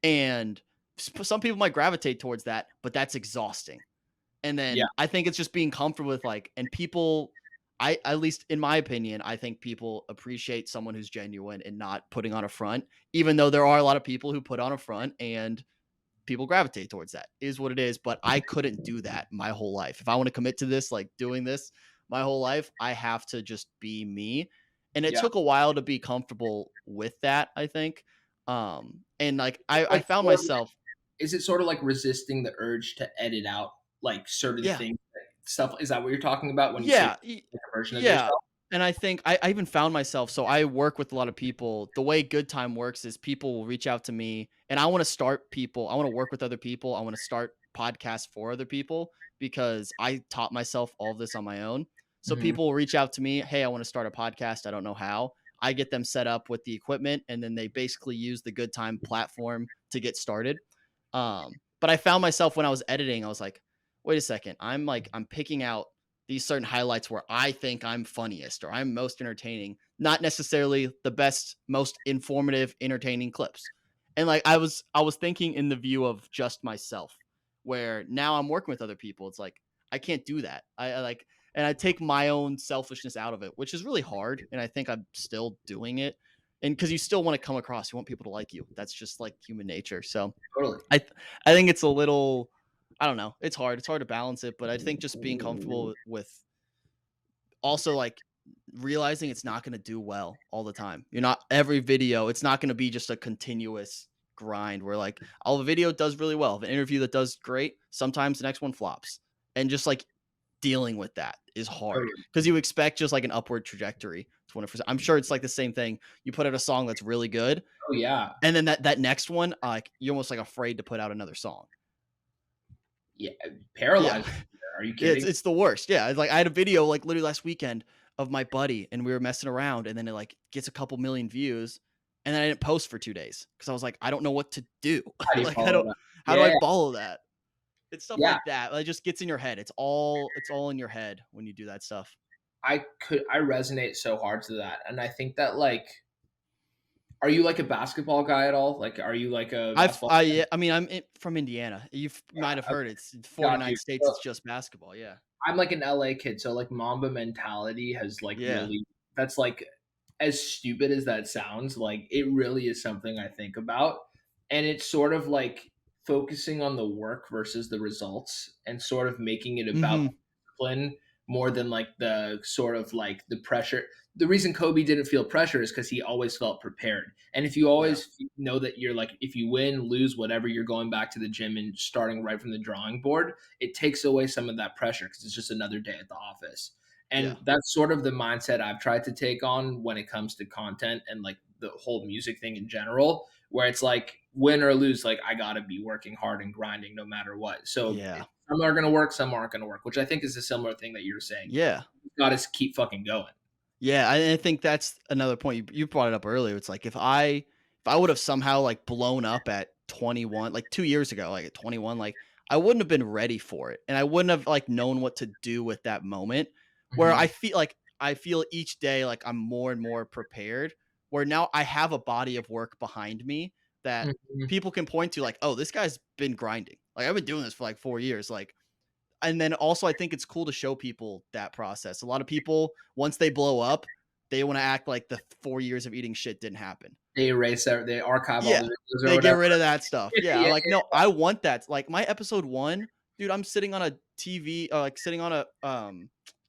Speaker 1: And some people might gravitate towards that, but that's exhausting. And
Speaker 2: Yeah,
Speaker 1: then I think it's just being comfortable with like and people I at least in my opinion, I think people appreciate someone who's genuine and not putting on a front, even though there are a lot of people who put on a front and people gravitate towards that. Is what it is, but I couldn't do that my whole life. If I want to commit to this, like doing this my whole life, I have to just be me. And it
Speaker 2: yeah.
Speaker 1: took a while to be comfortable with that, I think. And like I
Speaker 2: Like,
Speaker 1: found myself
Speaker 2: is it sort of like resisting the urge to edit out like certain
Speaker 1: yeah.
Speaker 2: things stuff. Is that what you're talking about when you say
Speaker 1: Yeah,
Speaker 2: like a version of
Speaker 1: yeah,
Speaker 2: yourself?
Speaker 1: and I think I even found myself, so I work with a lot of people. The way Good Time works is people will reach out to me, and I wanna work with other people, I wanna start podcasts for other people because I taught myself all of this on my own. So
Speaker 2: Mhm.
Speaker 1: people will reach out to me, "Hey, I wanna start a podcast, I don't know how." I get them set up with the equipment, and then they basically use the Good Time platform to get started. But I found myself when I was editing, I was like, "Wait a second, I'm picking out these certain highlights where I think I'm funniest or I'm most entertaining, not necessarily the best, most informative, entertaining clips." And like I was thinking in the view of just myself, where now I'm working with other people. It's like I can't do that. I like and I take my own selfishness out of it, which is really hard. And I think I'm still doing it. And because you still want to come across, you want people to like you. That's just like human nature. So
Speaker 2: Totally.
Speaker 1: I th- I think it's a little I don't know. It's hard. It's hard to balance it, but I think just being comfortable with also like realizing it's not going to do well all the time. You're not every video, it's not going to be just a continuous grind where like all the video does really well. If an interview that does great, sometimes the next one flops. And just like dealing with that is hard
Speaker 2: Totally.
Speaker 1: because you expect just like an upward trajectory. 20%. I'm sure it's like the same thing. You put out a song that's really good,
Speaker 2: Oh, yeah.
Speaker 1: and then that next one, like you're almost like afraid to put out another song.
Speaker 2: Yeah,
Speaker 1: Yeah.
Speaker 2: paralyzed. Are you
Speaker 1: It's
Speaker 2: kidding?
Speaker 1: it's the worst. Yeah, it's like I had a video like literally last weekend of my buddy, and we were messing around, and then it like gets a couple million views, and then I didn't post for 2 days because I was like, I don't know what to do.
Speaker 2: How do you
Speaker 1: Like I
Speaker 2: follow
Speaker 1: don't
Speaker 2: that?
Speaker 1: how do I
Speaker 2: Yeah,
Speaker 1: follow that? It's stuff
Speaker 2: yeah.
Speaker 1: like that. It just gets in your head. It's all in your head when you do that stuff.
Speaker 2: I resonate so hard to that, and I think that, like, are you, like, a basketball guy at all? Like, are you, like, a
Speaker 1: I've
Speaker 2: basketball
Speaker 1: I
Speaker 2: fan?
Speaker 1: yeah, I mean from Indiana. You might have
Speaker 2: Yeah,
Speaker 1: heard it's
Speaker 2: got
Speaker 1: 49
Speaker 2: you.
Speaker 1: states.
Speaker 2: So,
Speaker 1: It's just basketball. Yeah.
Speaker 2: I'm, like, an LA kid, so, like, Mamba mentality has, like,
Speaker 1: Yeah.
Speaker 2: really that's, like, as stupid as that sounds, like, it really is something I think about, and it's sort of, like, focusing on the work versus the results and sort of making it about
Speaker 1: Mhm.
Speaker 2: discipline more than, like, the sort of, like, the pressure. The reason Kobe didn't feel pressure is because he always felt prepared, and if you
Speaker 1: Yeah.
Speaker 2: always know that you're, like, if you win, lose, whatever, you're going back to the gym and starting right from the drawing board, it takes away some of that pressure because it's just another day at the office.
Speaker 1: Yeah.
Speaker 2: And that's sort of the mindset I've tried to take on when it comes to content and like the whole music thing in general, where it's like win or lose, like I gotta be working hard and grinding no matter what. So
Speaker 1: Yeah.
Speaker 2: some are gonna work, some aren't gonna work, which I think is a similar thing that you're saying.
Speaker 1: Yeah.
Speaker 2: You gotta keep fucking going.
Speaker 1: Yeah, I think that's another point you brought it up earlier. It's like if I would have somehow like blown up at 21, like 2 years ago, like at 21, like I wouldn't have been ready for it, and I wouldn't have like known what to do with that moment. Where
Speaker 2: Mhm.
Speaker 1: I feel each day like I'm more and more prepared. Where now I have a body of work behind me that
Speaker 2: Mhm.
Speaker 1: people can point to, like, oh, this guy's been grinding. Like I've been doing this for like 4 years. Like and then also I think it's cool to show people that process. A lot of people, once they blow up, they want to act like the 4 years of eating shit didn't happen.
Speaker 2: They archive all
Speaker 1: Yeah,
Speaker 2: the videos or
Speaker 1: they get
Speaker 2: whatever.
Speaker 1: rid of that stuff. Yeah, I'm
Speaker 2: Yeah,
Speaker 1: like, no, I want that. Like my episode 1, dude, I'm sitting on a TV, like sitting on a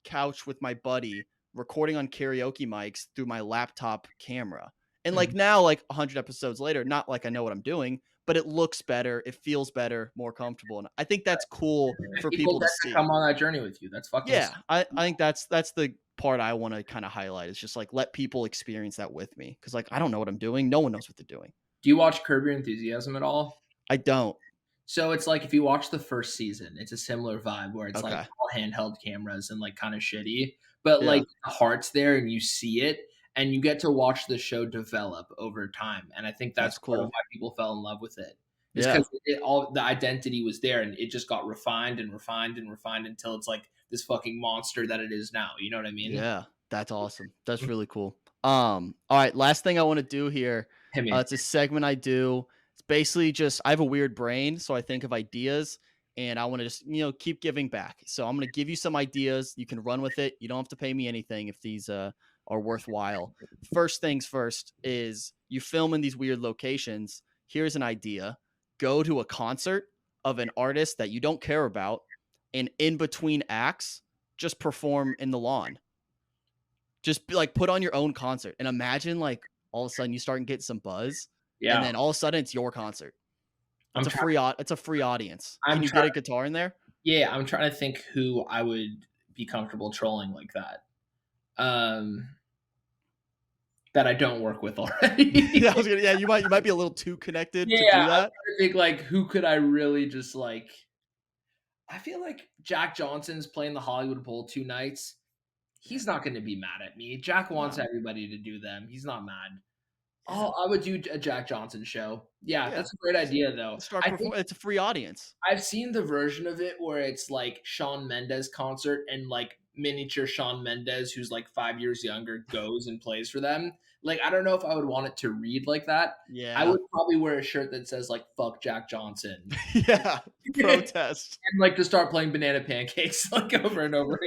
Speaker 1: couch with my buddy, recording on karaoke mics through my laptop camera. And
Speaker 2: yeah.
Speaker 1: like now, like 100 episodes later, not like I know what I'm doing, but it looks better, it feels better, more comfortable. And I think that's cool
Speaker 2: And
Speaker 1: for
Speaker 2: people
Speaker 1: people to
Speaker 2: get to
Speaker 1: see.
Speaker 2: come on that journey with you. That's fucking
Speaker 1: Yeah,
Speaker 2: sick.
Speaker 1: I think that's the part I wanna kinda highlight. Is just, like, let people experience that with me, because like, I don't know what I'm doing, no one knows what they're doing.
Speaker 2: Do you watch Curb Your Enthusiasm at all?
Speaker 1: I don't.
Speaker 2: So it's like if you watch the first season, it's a similar vibe where it's like
Speaker 1: Okay.
Speaker 2: all handheld cameras and like kind of shitty, but
Speaker 1: Yeah.
Speaker 2: like the heart's there and you see it and you get to watch the show develop over time. And I think that's
Speaker 1: That's
Speaker 2: part of
Speaker 1: cool.
Speaker 2: why people fell in love with it. Is
Speaker 1: Yeah.
Speaker 2: because it all the identity was there and it just got refined and refined and refined until it's like this fucking monster that it is now. You know what I mean?
Speaker 1: Yeah. That's awesome. That's
Speaker 2: Mhm.
Speaker 1: really cool. Alright, last thing I wanna do here,
Speaker 2: Hit me.
Speaker 1: it's a segment I do. It's basically just I have a weird brain, so I think of ideas, and I wanna just, keep giving back. So I'm gonna give you some ideas, you can run with it, you don't have to pay me anything if these, are worthwhile. First things first is you film in these weird locations. Here's an idea. Go to a concert of an artist that you don't care about, and in between acts, just perform in the lawn. Just be like, put on your own concert and imagine like all of a sudden you start and get some buzz, and
Speaker 2: Yeah.
Speaker 1: then all of a sudden it's your concert.
Speaker 2: I'm trying
Speaker 1: It's a free audience.
Speaker 2: I'm
Speaker 1: Can you
Speaker 2: trying
Speaker 1: get a guitar in there?
Speaker 2: Yeah, I'm trying to think who I would be comfortable trolling like that. Um, that I don't work with already.
Speaker 1: Yeah, I was gonna, yeah, you might be a little too connected to
Speaker 2: Yeah,
Speaker 1: do
Speaker 2: I'm
Speaker 1: that.
Speaker 2: trying to think, like, who could I really just, like I feel like Jack Johnson's playing the Hollywood Bowl 2 nights.
Speaker 1: Yeah,
Speaker 2: He's not gonna be mad at me. Jack wants
Speaker 1: no,
Speaker 2: everybody to do them. He's not mad.
Speaker 1: yeah,
Speaker 2: Oh, I would do a Jack Johnson show. Yeah,
Speaker 1: yeah.
Speaker 2: that's a great
Speaker 1: Just
Speaker 2: idea, though.
Speaker 1: start
Speaker 2: I think
Speaker 1: perform. It's a free audience.
Speaker 2: I've seen the version of it where it's like Shawn Mendes concert and like miniature Shawn Mendes, who's like 5 years younger, goes and plays for them. Like, I don't know if I would want it to read like that. I
Speaker 1: Yeah,
Speaker 2: would probably wear a shirt that says like "fuck Jack Johnson"
Speaker 1: yeah.
Speaker 2: and
Speaker 1: Protest.
Speaker 2: like to start playing Banana Pancakes like over and over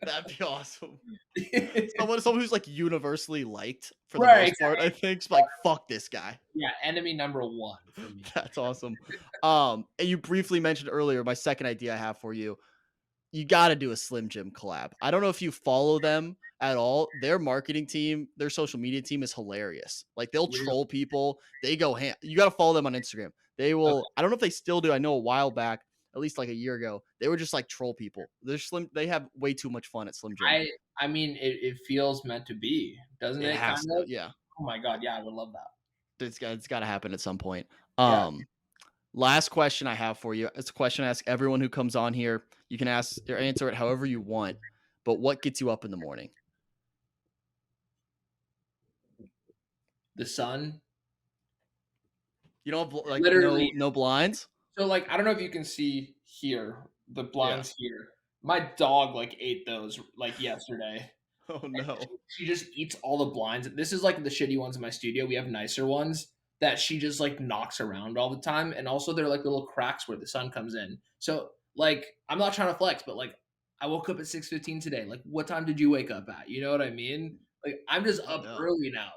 Speaker 1: That'd be awesome.
Speaker 2: again.
Speaker 1: Someone who's like universally liked for the
Speaker 2: Right,
Speaker 1: most part. I
Speaker 2: exactly.
Speaker 1: think, like fuck this guy.
Speaker 2: Yeah, enemy number 1 for me.
Speaker 1: That's awesome. And you briefly mentioned earlier my second idea I have for you. You got to do a Slim Jim collab. I don't know if you follow them at all. Their marketing team, their social media team is hilarious. Like they'll
Speaker 2: Really?
Speaker 1: troll people. They go ham. You got to follow them on Instagram. They will.
Speaker 2: Okay.
Speaker 1: I don't know if they still do. I know a while back, at least like a year ago, they were just like troll people. They're slim. They have way too much fun at Slim Jim.
Speaker 2: I I mean, it feels meant to be, doesn't
Speaker 1: It
Speaker 2: it, kind
Speaker 1: has to.
Speaker 2: of?
Speaker 1: Yeah,
Speaker 2: Oh my god, yeah, I would love that.
Speaker 1: it's got to happen at some point.
Speaker 2: Yeah.
Speaker 1: Last question I have for you. It's a question I ask everyone who comes on here. You can ask or answer it however you want. But what gets you up in the morning?
Speaker 2: The sun,
Speaker 1: You don't have like
Speaker 2: literally
Speaker 1: no blinds?
Speaker 2: so, like, I don't know if you can see here, the
Speaker 1: Yeah.
Speaker 2: blinds here. My dog, like, ate those, like, yesterday.
Speaker 1: Oh no.
Speaker 2: She just eats all the blinds. This is, like, the shitty ones in my studio. We have nicer ones that she just, like, knocks around all the time, and also they're, like, little cracks where the sun comes in. So, like, I'm not trying to flex, but, like, I woke up at 6:15 today. Like, what time did you wake up at? You know what I mean? Like, I'm just
Speaker 1: Oh
Speaker 2: up
Speaker 1: no.
Speaker 2: early now.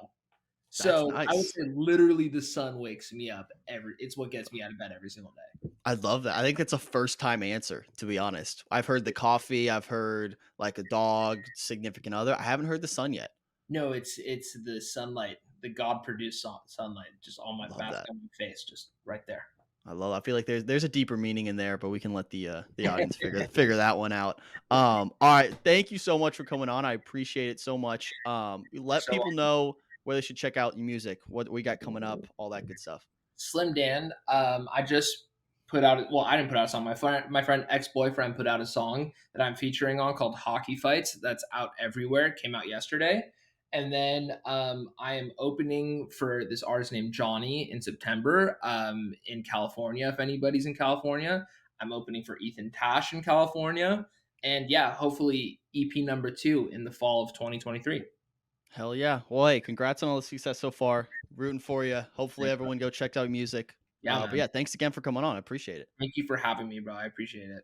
Speaker 1: That's
Speaker 2: So, I would
Speaker 1: nice.
Speaker 2: say literally the sun wakes me up every it's what gets me out of bed every single day.
Speaker 1: I love that. I think that's a first time answer, to be honest. I've heard the coffee, I've heard like a dog, significant other. I haven't heard the sun yet.
Speaker 2: No, it's the sunlight, the God produced sunlight just on my
Speaker 1: Love that.
Speaker 2: basket on my face, just right there.
Speaker 1: I feel like there's a deeper meaning in there, but we can let the audience figure that one out. All right. Thank you so much for coming on. I appreciate it so much.
Speaker 2: You're
Speaker 1: Let
Speaker 2: so
Speaker 1: people know where they should check out your music, what we got coming up, all that good stuff.
Speaker 2: Slimdan, I just put out well, I didn't put out a song. My friend ex-boyfriend put out a song that I'm featuring on called Hockey Fights that's out everywhere. It came out yesterday. And then I am opening for this artist named Johnny in September in California. If anybody's in California, I'm opening for Ethan Tash in California. And yeah, hopefully EP number 2 in the fall of 2023.
Speaker 1: Hell yeah. Well, hey, congrats on all the success so far. Rooting for you. Hopefully everyone go check out your music.
Speaker 2: Yeah,
Speaker 1: But
Speaker 2: man.
Speaker 1: yeah, thanks again for coming on. I appreciate it.
Speaker 2: Thank you for having me, bro. I appreciate it.